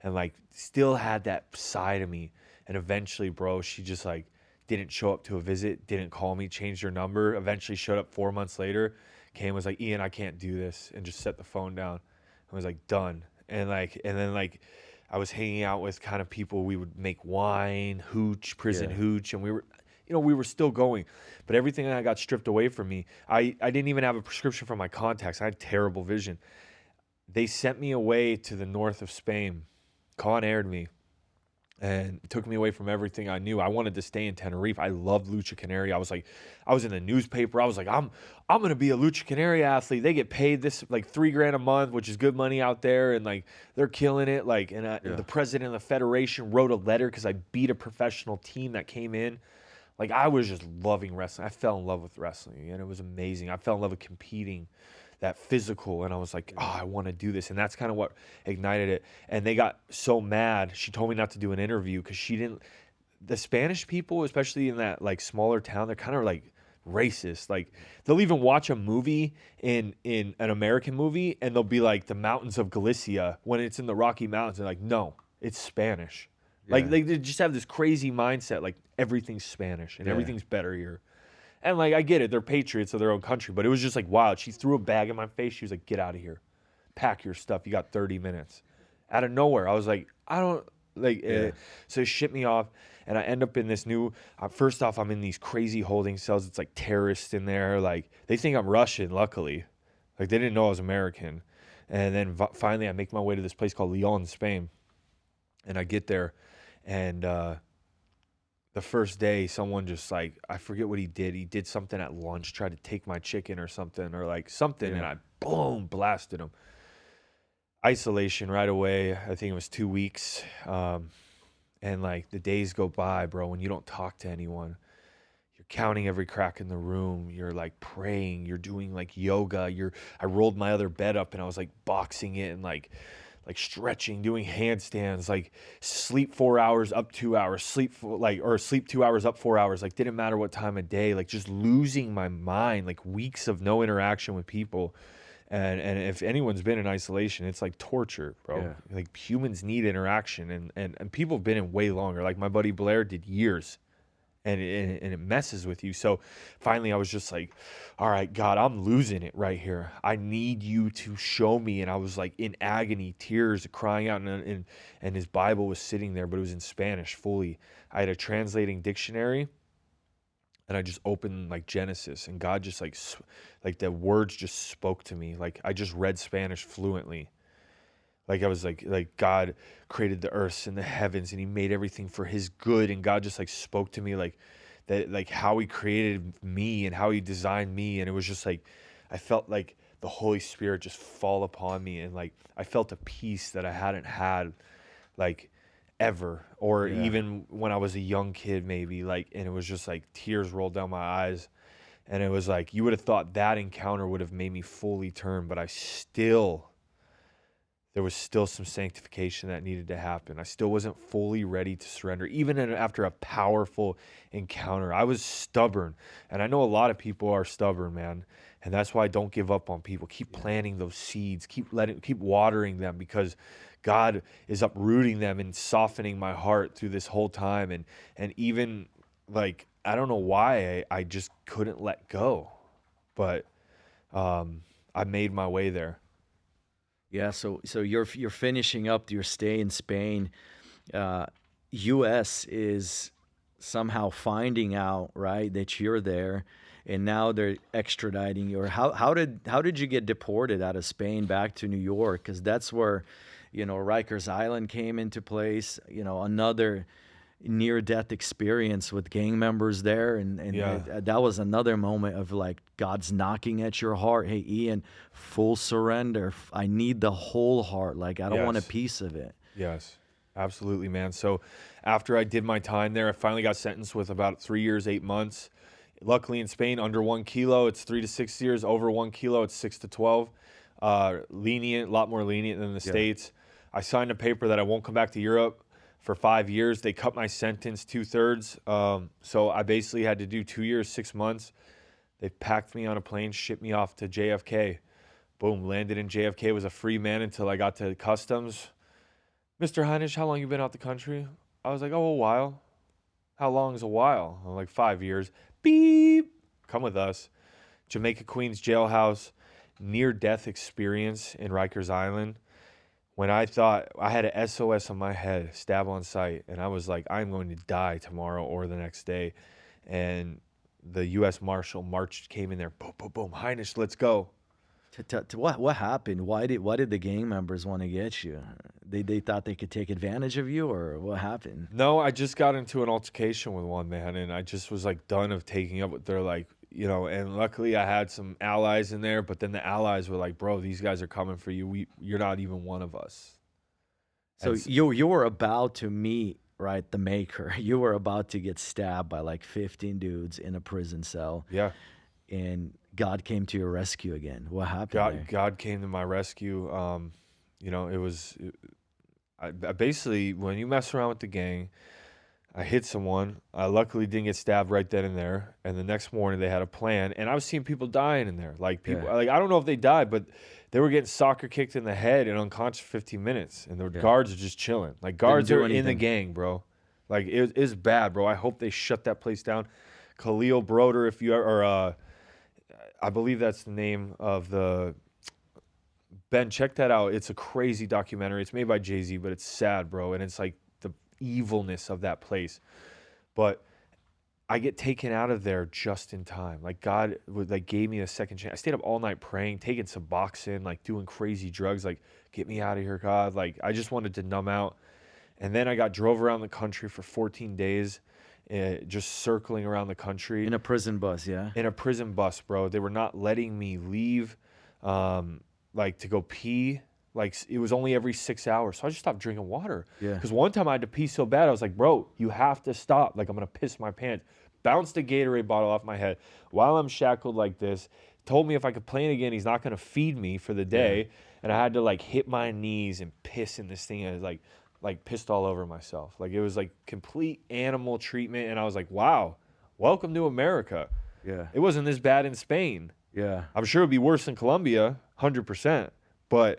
and like still had that side of me. And eventually, bro, she just like didn't show up to a visit, didn't call me, changed her number, eventually showed up 4 months later, came, was like, Ian, I can't do this, and just set the phone down. I was like, done. And then I was hanging out with kind of people. We would make wine, hooch, prison hooch, and we were still going. But everything that got stripped away from me, I didn't even have a prescription for my contacts. I had terrible vision. They sent me away to the north of Spain, Con-aired me, and took me away from everything I knew. I wanted to stay in Tenerife. I loved Lucha Canaria. I was in the newspaper. I was like, I'm going to be a Lucha Canaria athlete. They get paid this like $3,000 a month, which is good money out there. And like, they're killing it. Like, and the president of the federation wrote a letter because I beat a professional team that came in. Like, I was just loving wrestling. I fell in love with wrestling, and it was amazing. I fell in love with competing, that physical, and I was like, oh, I want to do this. And that's kind of what ignited it. And they got so mad. She told me not to do an interview because the Spanish people, especially in that like smaller town, they're kind of like racist. Like, they'll even watch a movie in an American movie, and they'll be like the mountains of Galicia when it's in the Rocky Mountains. They're like, no, it's Spanish. Yeah. Like, they just have this crazy mindset, like everything's Spanish and everything's better here. And like, I get it, they're patriots of their own country, but it was just like wild. She threw a bag in my face. She was like, get out of here. Pack your stuff. You got 30 minutes. Out of nowhere, I was like, I don't So it shipped me off, and I end up in this new. First off, I'm in these crazy holding cells. It's like terrorists in there. Like they think I'm Russian. Luckily, like they didn't know I was American. And then finally, I make my way to this place called Lyon, Spain, and I get there, and the first day, someone just like, I forget what he did. He did something at lunch, tried to take my chicken or something, or like something, and I boom blasted him. Isolation right away. I think it was 2 weeks. And like the days go by, bro, when you don't talk to anyone. You're counting every crack in the room. You're like praying. You're doing like yoga. I rolled my other bed up and I was like boxing it and like stretching, doing handstands, like sleep 4 hours, up 2 hours, sleep 2 hours, up 4 hours. Like didn't matter what time of day, like just losing my mind, like weeks of no interaction with people. And if anyone's been in isolation, it's like torture, bro. Yeah. Like humans need interaction, and people have been in way longer. Like my buddy Blair did years, and it messes with you. So finally, I was just like, all right, God, I'm losing it right here. I need you to show me. And I was like in agony, tears, crying out, and his Bible was sitting there, but it was in Spanish fully. I had a translating dictionary. And I just opened like Genesis, and God just like the words just spoke to me. Like I just read Spanish fluently. Like I was like God created the earths and the heavens, and he made everything for his good. And God just like spoke to me like that, like how he created me and how he designed me. And it was just like, I felt like the Holy Spirit just fall upon me. And like, I felt a peace that I hadn't had like ever, or even when I was a young kid, maybe, like, and it was just like tears rolled down my eyes. And it was like, you would have thought that encounter would have made me fully turn, but there was still some sanctification that needed to happen. I still wasn't fully ready to surrender, even after a powerful encounter. I was stubborn, and I know a lot of people are stubborn, man. And that's why I don't give up on people. Keep planting those seeds, keep watering them, because God is uprooting them and softening my heart through this whole time. And even like, I don't know why I just couldn't let go, but I made my way there. Yeah, so you're finishing up your stay in Spain. U.S. is somehow finding out, right, that you're there, and now they're extraditing you. Or how did you get deported out of Spain back to New York? Because that's where, Rikers Island came into place. Another near-death experience with gang members there, and that was another moment of like God's knocking at your heart. Hey, Ian, full surrender. I need the whole heart. Like I don't want a piece of it. Yes, absolutely, man. So after I did my time there, I finally got sentenced with about 3 years, 8 months. Luckily in Spain, under 1 kilo, it's 3 to 6 years. Over 1 kilo, it's 6 to 12. Lenient, a lot more lenient than the States. I signed a paper that I won't come back to Europe for 5 years. They cut my sentence 2/3. So I basically had to do 2 years, 6 months. They packed me on a plane, shipped me off to JFK. Boom, landed in JFK, was a free man until I got to customs. Mr. Heinisch, how long you been out the country? I was like, oh, a while. How long is a while? I'm like, 5 years. Beep. Come with us. Jamaica Queens jailhouse, near-death experience in Rikers Island. When I thought I had an SOS on my head, stab on sight, and I was like, I'm going to die tomorrow or the next day. And the U.S. Marshal came in there, boom, boom, boom, Heinisch, let's go. What happened? Why did the gang members want to get you? They thought they could take advantage of you, or what happened? No, I just got into an altercation with one man, and I just was like done of taking up what they're like, and luckily I had some allies in there, but then the allies were like, bro, these guys are coming for you. You're not even one of us. So you were about to meet, right, the maker. You were about to get stabbed by like 15 dudes in a prison cell. Yeah. And God came to your rescue again. What happened? God came to my rescue. I basically, when you mess around with the gang, I hit someone. I luckily didn't get stabbed right then and there. And the next morning they had a plan, and I was seeing people dying in there. Like people, like I don't know if they died, but they were getting soccer kicked in the head and unconscious for 15 minutes, and the guards are just chilling. Like guards are in the gang, bro. Like it's bad, bro. I hope they shut that place down. Khalil Broder, if you are, I believe that's the name of the. Ben, check that out. It's a crazy documentary. It's made by Jay-Z, but it's sad, bro. And it's like the evilness of that place. But I get taken out of there just in time. Like God like gave me a second chance. I stayed up all night praying, taking Suboxone, like doing crazy drugs, like get me out of here, God. Like I just wanted to numb out. And then I got drove around the country for 14 days, just circling around the country. In a prison bus, yeah? In a prison bus, bro. They were not letting me leave, like to go pee. Like it was only every 6 hours. So I just stopped drinking water. Yeah. Because one time I had to pee so bad, I was like, bro, you have to stop. Like I'm going to piss my pants. Bounced a Gatorade bottle off my head while I'm shackled like this. Told me if I complain again, he's not going to feed me for the day. Yeah. And I had to like hit my knees and piss in this thing. I was like pissed all over myself. Like it was like complete animal treatment. And I was like, wow, welcome to America. Yeah. It wasn't this bad in Spain. Yeah. I'm sure it'd be worse in Colombia, 100%. But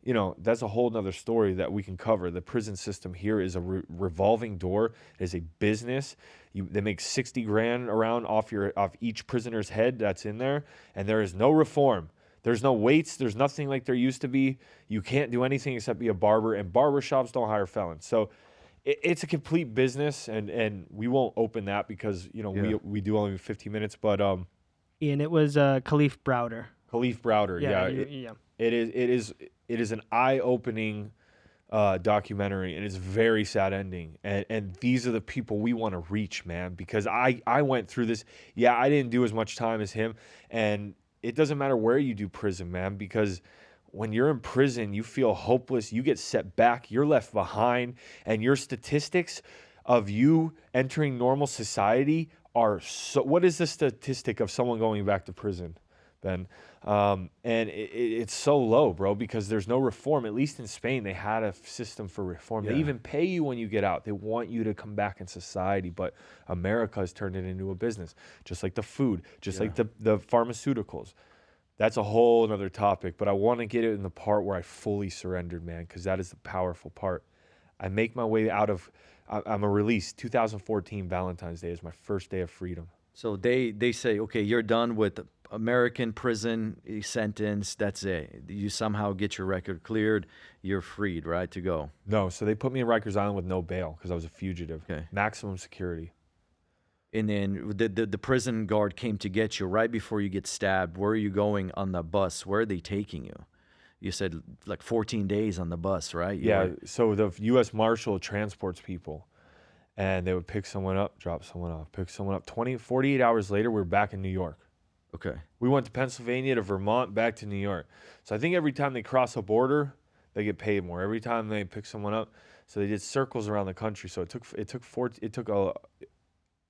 you know, that's a whole nother story that we can cover. The prison system here is a revolving door. It is a business. They make 60 grand around off each prisoner's head that's in there, and there is no reform. There's no weights. There's nothing like there used to be. You can't do anything except be a barber, and barber shops don't hire felons. So it's a complete business, and we won't open that because, you know, we do only 15 minutes. But Ian, it was Khalif Browder. Khalif Browder, yeah. It is an eye-opening documentary, and it's a very sad ending. And these are the people we want to reach, man, because I went through this. Yeah, I didn't do as much time as him, and it doesn't matter where you do prison, man, because when you're in prison, you feel hopeless, you get set back, you're left behind, and your statistics of you entering normal society are so. What is the statistic of someone going back to prison, Ben? And it's so low, bro, because there's no reform. At least in Spain, they had a system for reform. Yeah. They even pay you when you get out. They want you to come back in society. But America has turned it into a business, just like the food, just like the pharmaceuticals. That's a whole other topic. But I want to get it in the part where I fully surrendered, man, because that is the powerful part. I make my way out of, I'm a release. 2014 Valentine's Day is my first day of freedom. So they say, okay, you're done with American prison sentence. That's it. You somehow get your record cleared. You're freed, right, to go. No, so they put me in Rikers Island with no bail because I was a fugitive. Okay. Maximum security. And then the prison guard came to get you right before you get stabbed. Where are you going on the bus? Where are they taking you? You said like 14 days on the bus, right? So the U.S. Marshal transports people. And they would pick someone up, drop someone off, pick someone up. 48 hours later, we're back in New York. Okay. We went to Pennsylvania to Vermont, back to New York. So I think every time they cross a border, they get paid more. Every time they pick someone up, so they did circles around the country. So it took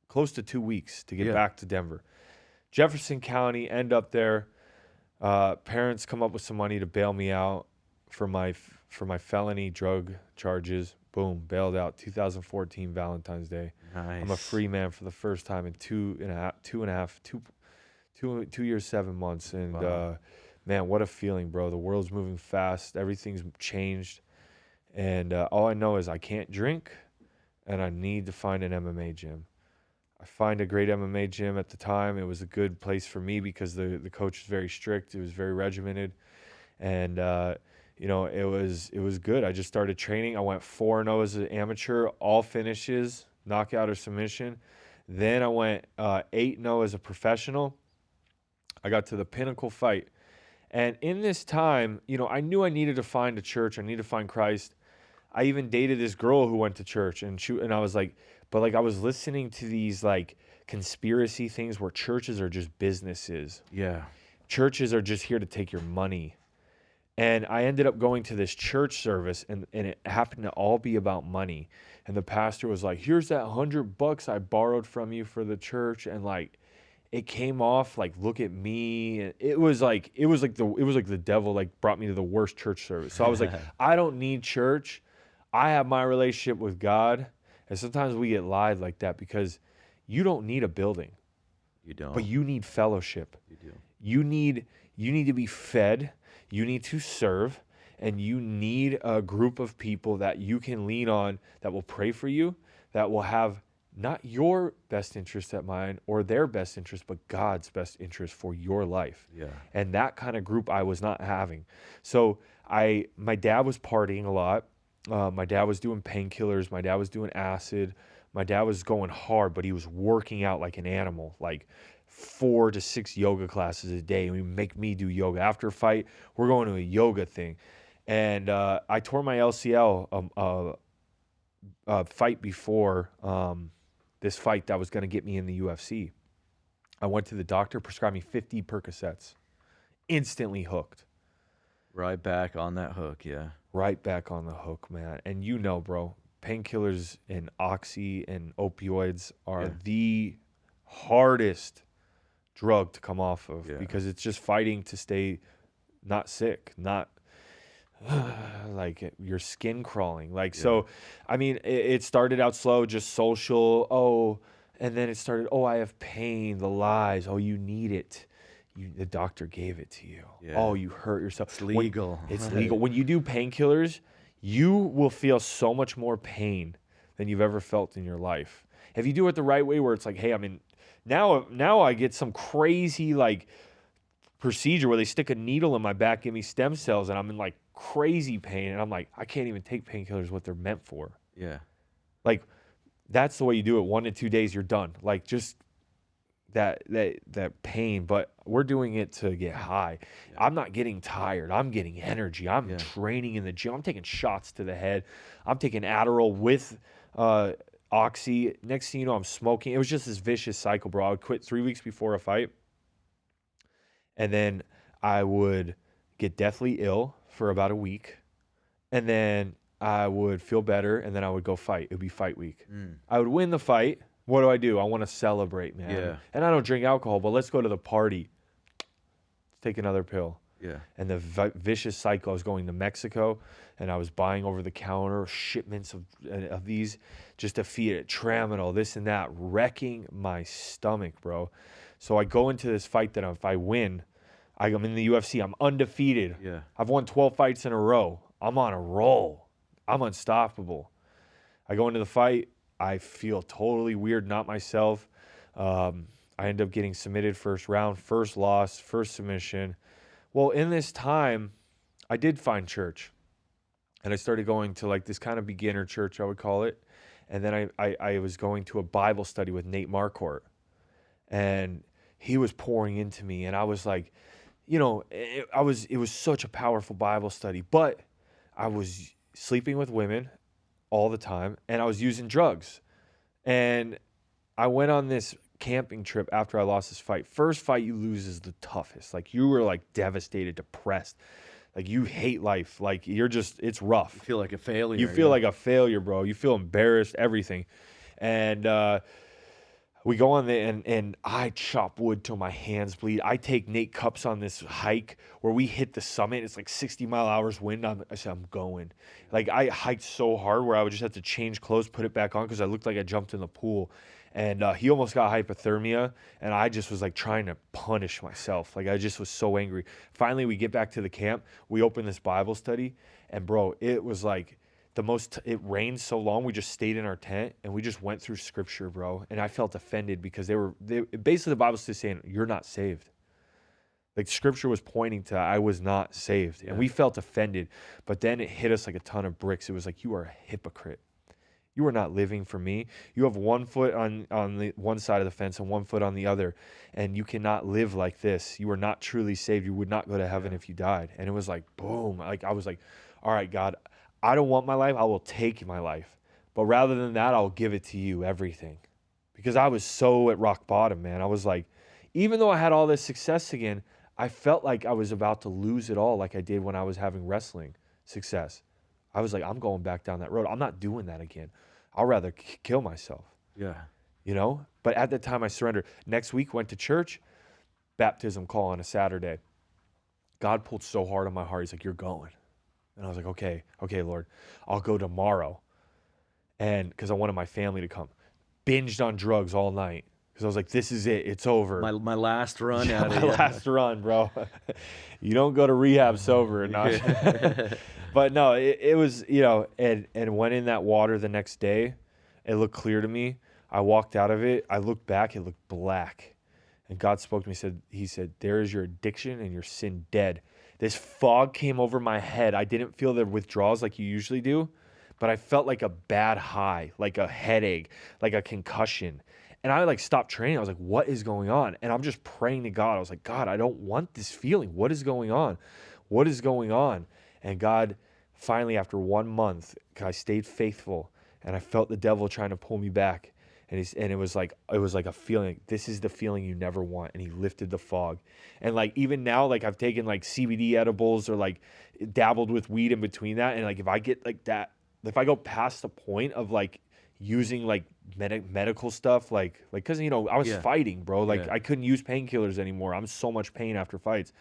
close to 2 weeks to get back to Denver. Jefferson County, end up there. Parents come up with some money to bail me out for my felony drug charges. Boom, bailed out. 2014 Valentine's Day. Nice. I'm a free man for the first time in 2 years, 7 months. And wow. Man, what a feeling, bro. The world's moving fast. Everything's changed. And all I know is I can't drink, and I need to find an MMA gym. I find a great MMA gym at the time. It was a good place for me because the coach was very strict. It was very regimented. And you know, it was good. I just started training. I went 4-0 as an amateur, all finishes, knockout or submission. Then I went 8-0 as a professional. I got to the pinnacle fight. And in this time, you know, I knew I needed to find a church. I needed to find Christ. I even dated this girl who went to church, and I was like, but like I was listening to these like conspiracy things where churches are just businesses. Yeah. Churches are just here to take your money. And I ended up going to this church service, and it happened to all be about money. And the pastor was like, here's that $100 I borrowed from you for the church. And like, it came off like, look at me. And it was like the devil like brought me to the worst church service. So I was like, I don't need church. I have my relationship with God. And sometimes we get lied like that because you don't need a building. You don't. But you need fellowship. You do. You need to be fed. You need to serve, and you need a group of people that you can lean on that will pray for you, that will have not your best interest at mind or their best interest, but God's best interest for your life. Yeah. And that kind of group I was not having. So my dad was partying a lot. My dad was doing painkillers. My dad was doing acid. My dad was going hard, but he was working out like an animal, like 4 to 6 yoga classes a day. And we make me do yoga. After a fight, we're going to a yoga thing. And I tore my LCL fight before this fight that was going to get me in the UFC. I went to the doctor, prescribed me 50 Percocets. Instantly hooked. Right back on that hook, yeah. Right back on the hook, man. And you know, bro, painkillers and oxy and opioids are the hardest drug to come off of because it's just fighting to stay not sick, not like your skin crawling. Like, so, I mean, it started out slow, just social. Oh, and then it started, oh, I have pain, the lies. Oh, you need it. The doctor gave it to you. Yeah. Oh, you hurt yourself. It's legal. It's legal. When you do painkillers, you will feel so much more pain than you've ever felt in your life. If you do it the right way, where it's like, hey, I mean, now I get some crazy like procedure where they stick a needle in my back, give me stem cells, and I'm in like crazy pain, and I'm like, I can't even take painkillers what they're meant for. Yeah. Like, that's the way you do it. 1 to 2 days, you're done. Like, just that pain, but we're doing it to get high. I'm not getting tired. I'm getting energy. I'm training in the gym. I'm taking shots to the head. I'm taking Adderall with oxy. Next thing you know, I'm smoking. It was just this vicious cycle, bro. I would quit 3 weeks before a fight, and then I would get deathly ill for about a week, and then I would feel better, and then I would go fight. It would be fight week. I would win the fight. What do? I want to celebrate, man. Yeah. And I don't drink alcohol, but let's go to the party. Let's take another pill. Yeah. And the vicious cycle, I was going to Mexico, and I was buying over the counter shipments of these just to feed it, Tramadol, this and that, wrecking my stomach, bro. So I go into this fight that if I win, I'm in the UFC. I'm undefeated. Yeah. I've won 12 fights in a row. I'm on a roll. I'm unstoppable. I go into the fight. I feel totally weird, not myself. I end up getting submitted first round, first loss, first submission. Well, in this time, I did find church. And I started going to like this kind of beginner church, I would call it. And then I was going to a Bible study with Nate Marquardt. And he was pouring into me. And I was like, you know, it was such a powerful Bible study. But I was sleeping with women all the time, and I was using drugs. And I went on this camping trip after I lost this fight. First fight you lose is the toughest. Like, you were like devastated, depressed. Like, you hate life. Like, it's rough. You feel like a failure. You feel like a failure, bro. You feel embarrassed, everything. And we go on there, and I chop wood till my hands bleed. I take Nate Cups on this hike where we hit the summit. It's like 60-mile-hours wind. I said, I'm going. Like, I hiked so hard where I would just have to change clothes, put it back on because I looked like I jumped in the pool. And he almost got hypothermia, and I just was like trying to punish myself. Like, I just was so angry. Finally, we get back to the camp. We open this Bible study, and bro, it was like it rained so long, we just stayed in our tent and we just went through scripture, bro. And I felt offended because basically the Bible's just saying, you're not saved. Like, scripture was pointing to, I was not saved. And we felt offended, but then it hit us like a ton of bricks. It was like, you are a hypocrite. You are not living for me. You have 1 foot on the one side of the fence and 1 foot on the other, and you cannot live like this. You are not truly saved. You would not go to heaven if you died. And it was like, boom. Like, I was like, all right, God, I don't want my life. I will take my life. But rather than that, I'll give it to you, everything. Because I was so at rock bottom, man. I was like, even though I had all this success again, I felt like I was about to lose it all like I did when I was having wrestling success. I was like, I'm going back down that road. I'm not doing that again. I'll rather kill myself. Yeah. You know? But at the time I surrendered. Next week, went to church, baptism call on a Saturday. God pulled so hard on my heart. He's like, you're going. And I was like, okay, Lord, I'll go tomorrow. And because I wanted my family to come. Binged on drugs all night. Because I was like, this is it. It's over. My last run yeah, at it. My last run, bro. You don't go to rehab sober. But no, it was, you know, and went in that water the next day. It looked clear to me. I walked out of it. I looked back. It looked black. And God spoke to me. He said, there is your addiction and your sin dead. This fog came over my head. I didn't feel the withdrawals like you usually do. but I felt like a bad high, like a headache, like a concussion. And I like stopped training. I was like, what is going on? And I'm just praying to God. I was like, God, I don't want this feeling. What is going on? What is going on? And God, finally, after 1 month, I stayed faithful, and I felt the devil trying to pull me back. And it was like a feeling. This is the feeling you never want. And he lifted the fog. And like even now, like I've taken like CBD edibles or like dabbled with weed in between that. And like if I get like that, if I go past the point of like using like medical stuff, like because I was Yeah. fighting, bro. Like Yeah. I couldn't use painkillers anymore. I'm so much pain after fights.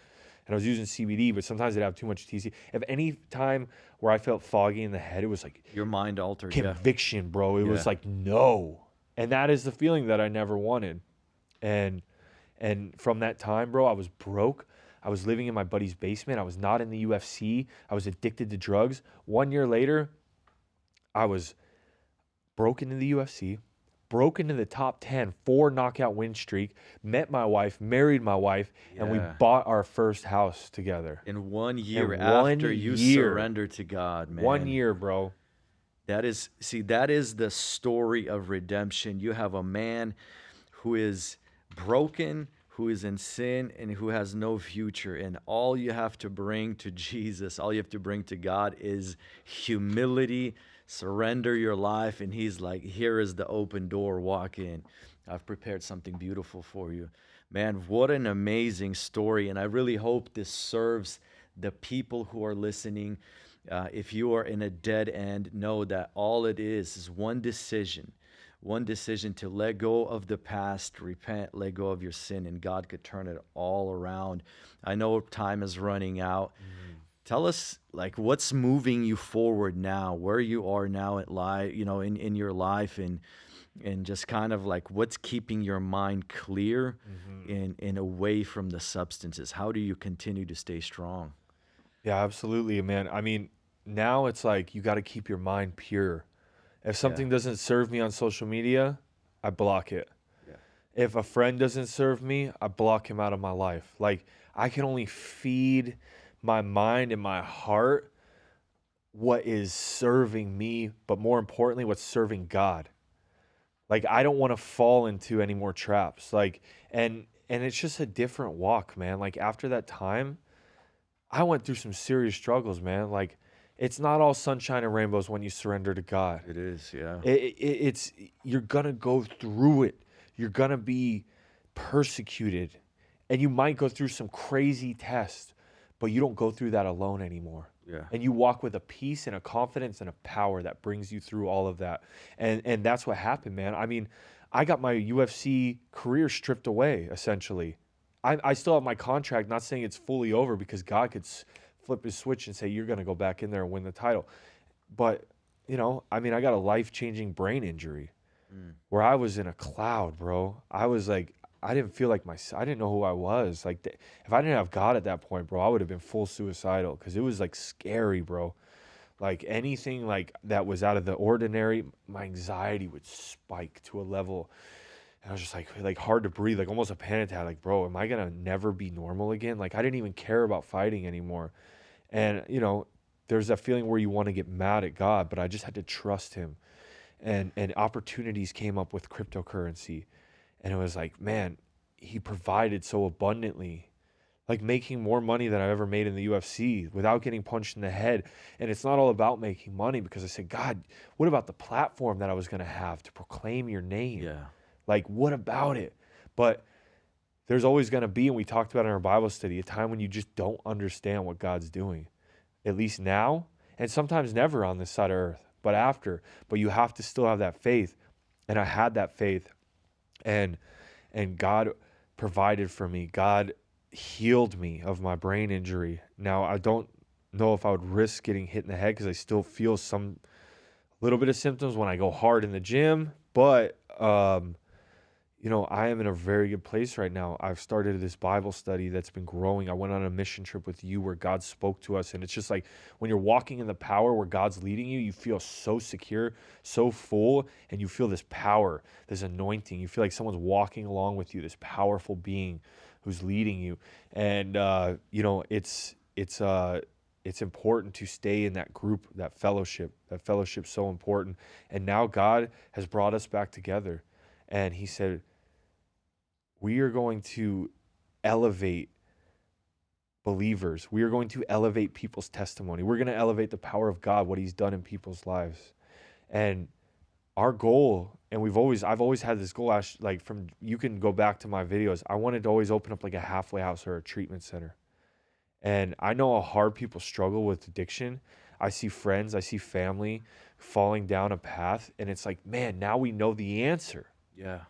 And I was using CBD, but sometimes it'd have too much TC. If any time where I felt foggy in the head, it was like Your mind altered. Yeah. conviction, bro. It was Yeah. like no. And that is the feeling that I never wanted. And from that time, bro, I was broke. I was living in my buddy's basement. I was not in the UFC. I was addicted to drugs. 1 year later, I was broke into the UFC, broke into the top 10, 4 knockout win streak, met my wife, married my wife, and we Yeah. bought our first house together. In 1 year In after 1 you year. surrendered to God, man. 1 year, bro. That is the story of redemption. You have a man who is broken, who is in sin, and who has no future. And all you have to bring to Jesus, all you have to bring to God is humility, surrender your life. And he's like, here is the open door, walk in. I've prepared something beautiful for you. Man, what an amazing story. And I really hope this serves the people who are listening. If you are in a dead end, know that all it is one decision to let go of the past, repent, let go of your sin, and God could turn it all around. I know time is running out. Tell us, like, what's moving you forward now, where you are now at life, in your life, and just kind of like what's keeping your mind clear and away from the substances. How do you continue to stay strong? Yeah, absolutely, man. I mean, now it's like you got to keep your mind pure. If something doesn't serve me on social media, I block it. Yeah. If a friend doesn't serve me, I block him out of my life. Like I can only feed my mind and my heart what is serving me, but more importantly, what's serving God. Like I don't want to fall into any more traps. Like and it's just a different walk, man. Like after that time, I went through some serious struggles, man. Like it's not all sunshine and rainbows when you surrender to God. It is, yeah. It's you're gonna go through it. You're gonna be persecuted, and you might go through some crazy tests, but you don't go through that alone anymore. Yeah. And you walk with a peace and a confidence and a power that brings you through all of that. And that's what happened, man. I mean, I got my UFC career stripped away, essentially. I still have my contract, not saying it's fully over because God could flip his switch and say, you're going to go back in there and win the title. But, I mean, I got a life-changing brain injury where I was in a cloud, bro. I was like, I didn't feel like I didn't know who I was. Like, if I didn't have God at that point, bro, I would have been full suicidal because it was like scary, bro. Like anything like that was out of the ordinary, my anxiety would spike to a level. And I was just like hard to breathe, like almost a panic attack. Like, bro, am I gonna never be normal again? Like, I didn't even care about fighting anymore. And there's that feeling where you want to get mad at God, but I just had to trust him. And opportunities came up with cryptocurrency, and it was like, man, he provided so abundantly, like making more money than I've ever made in the UFC without getting punched in the head. And it's not all about making money because I said, God, what about the platform that I was gonna have to proclaim your name? Yeah. Like, what about it? But there's always going to be, and we talked about in our Bible study, a time when you just don't understand what God's doing, at least now, and sometimes never on this side of earth, but after. But you have to still have that faith. And I had that faith, and God provided for me. God healed me of my brain injury. Now, I don't know if I would risk getting hit in the head because I still feel some little bit of symptoms when I go hard in the gym, but I am in a very good place right now. I've started this Bible study that's been growing. I went on a mission trip with you where God spoke to us. And it's just like when you're walking in the power where God's leading you, you feel so secure, so full, and you feel this power, this anointing. You feel like someone's walking along with you, this powerful being who's leading you. And, it's important to stay in that group, that fellowship. That fellowship's so important. And now God has brought us back together. And he said, we are going to elevate believers. We are going to elevate people's testimony. We're going to elevate the power of God, what he's done in people's lives. And our goal, and I've always had this goal, Ash, like you can go back to my videos. I wanted to always open up like a halfway house or a treatment center. And I know how hard people struggle with addiction. I see friends, I see family falling down a path, and it's like, man, now we know the answer. Yeah.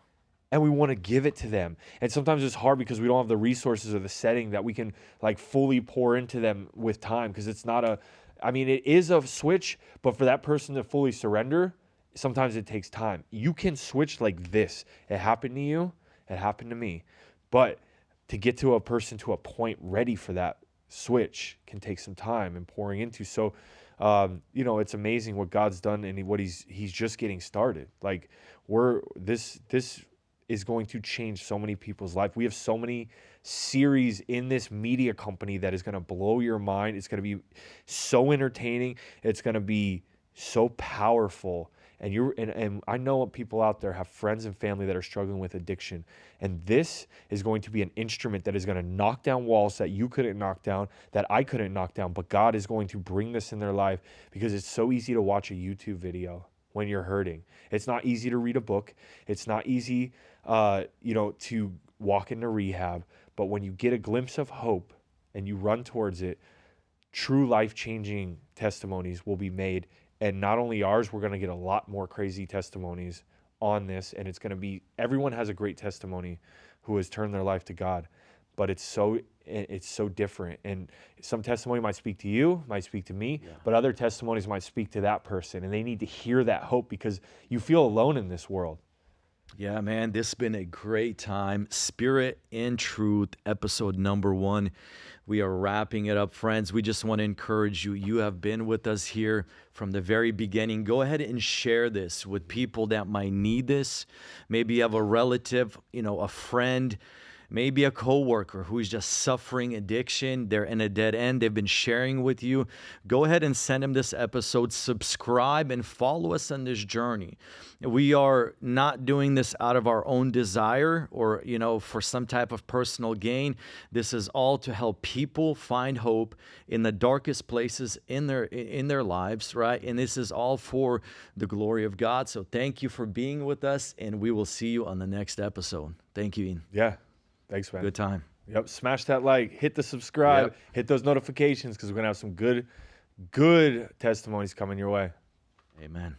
And we want to give it to them. And sometimes it's hard because we don't have the resources or the setting that we can like fully pour into them with time, because it's not it is a switch, but for that person to fully surrender, sometimes it takes time. You can switch like this. It happened to you, it happened to me. But to get to a person to a point ready for that switch can take some time and pouring into. So, it's amazing what God's done, and what he's just getting started. Like this is going to change so many people's life. We have so many series in this media company that is going to blow your mind. It's going to be so entertaining. It's going to be so powerful. And I know people out there have friends and family that are struggling with addiction. And this is going to be an instrument that is going to knock down walls that you couldn't knock down, that I couldn't knock down. But God is going to bring this in their life, because it's so easy to watch a YouTube video when you're hurting. It's not easy to read a book. It's not easy, to walk into rehab. But when you get a glimpse of hope and you run towards it, true life-changing testimonies will be made. And not only ours, we're going to get a lot more crazy testimonies on this. And it's going to be, everyone has a great testimony who has turned their life to God. But it's so different. And some testimony might speak to you, might speak to me, but other testimonies might speak to that person. And they need to hear that hope, because you feel alone in this world. Yeah, man, this has been a great time. Spirit and Truth, episode number 1. We are wrapping it up, friends. We just want to encourage you. You have been with us here from the very beginning. Go ahead and share this with people that might need this. Maybe you have a relative, a friend, maybe a coworker who is just suffering addiction. They're in a dead end. They've been sharing with you. Go ahead and send them this episode. Subscribe and follow us on this journey. We are not doing this out of our own desire or, for some type of personal gain. This is all to help people find hope in the darkest places in their lives, right? And this is all for the glory of God. So thank you for being with us, and we will see you on the next episode. Thank you, Ian. Yeah. Thanks, man. Good time. Yep. Smash that like, hit the subscribe, hit those notifications, because we're going to have some good testimonies coming your way. Amen.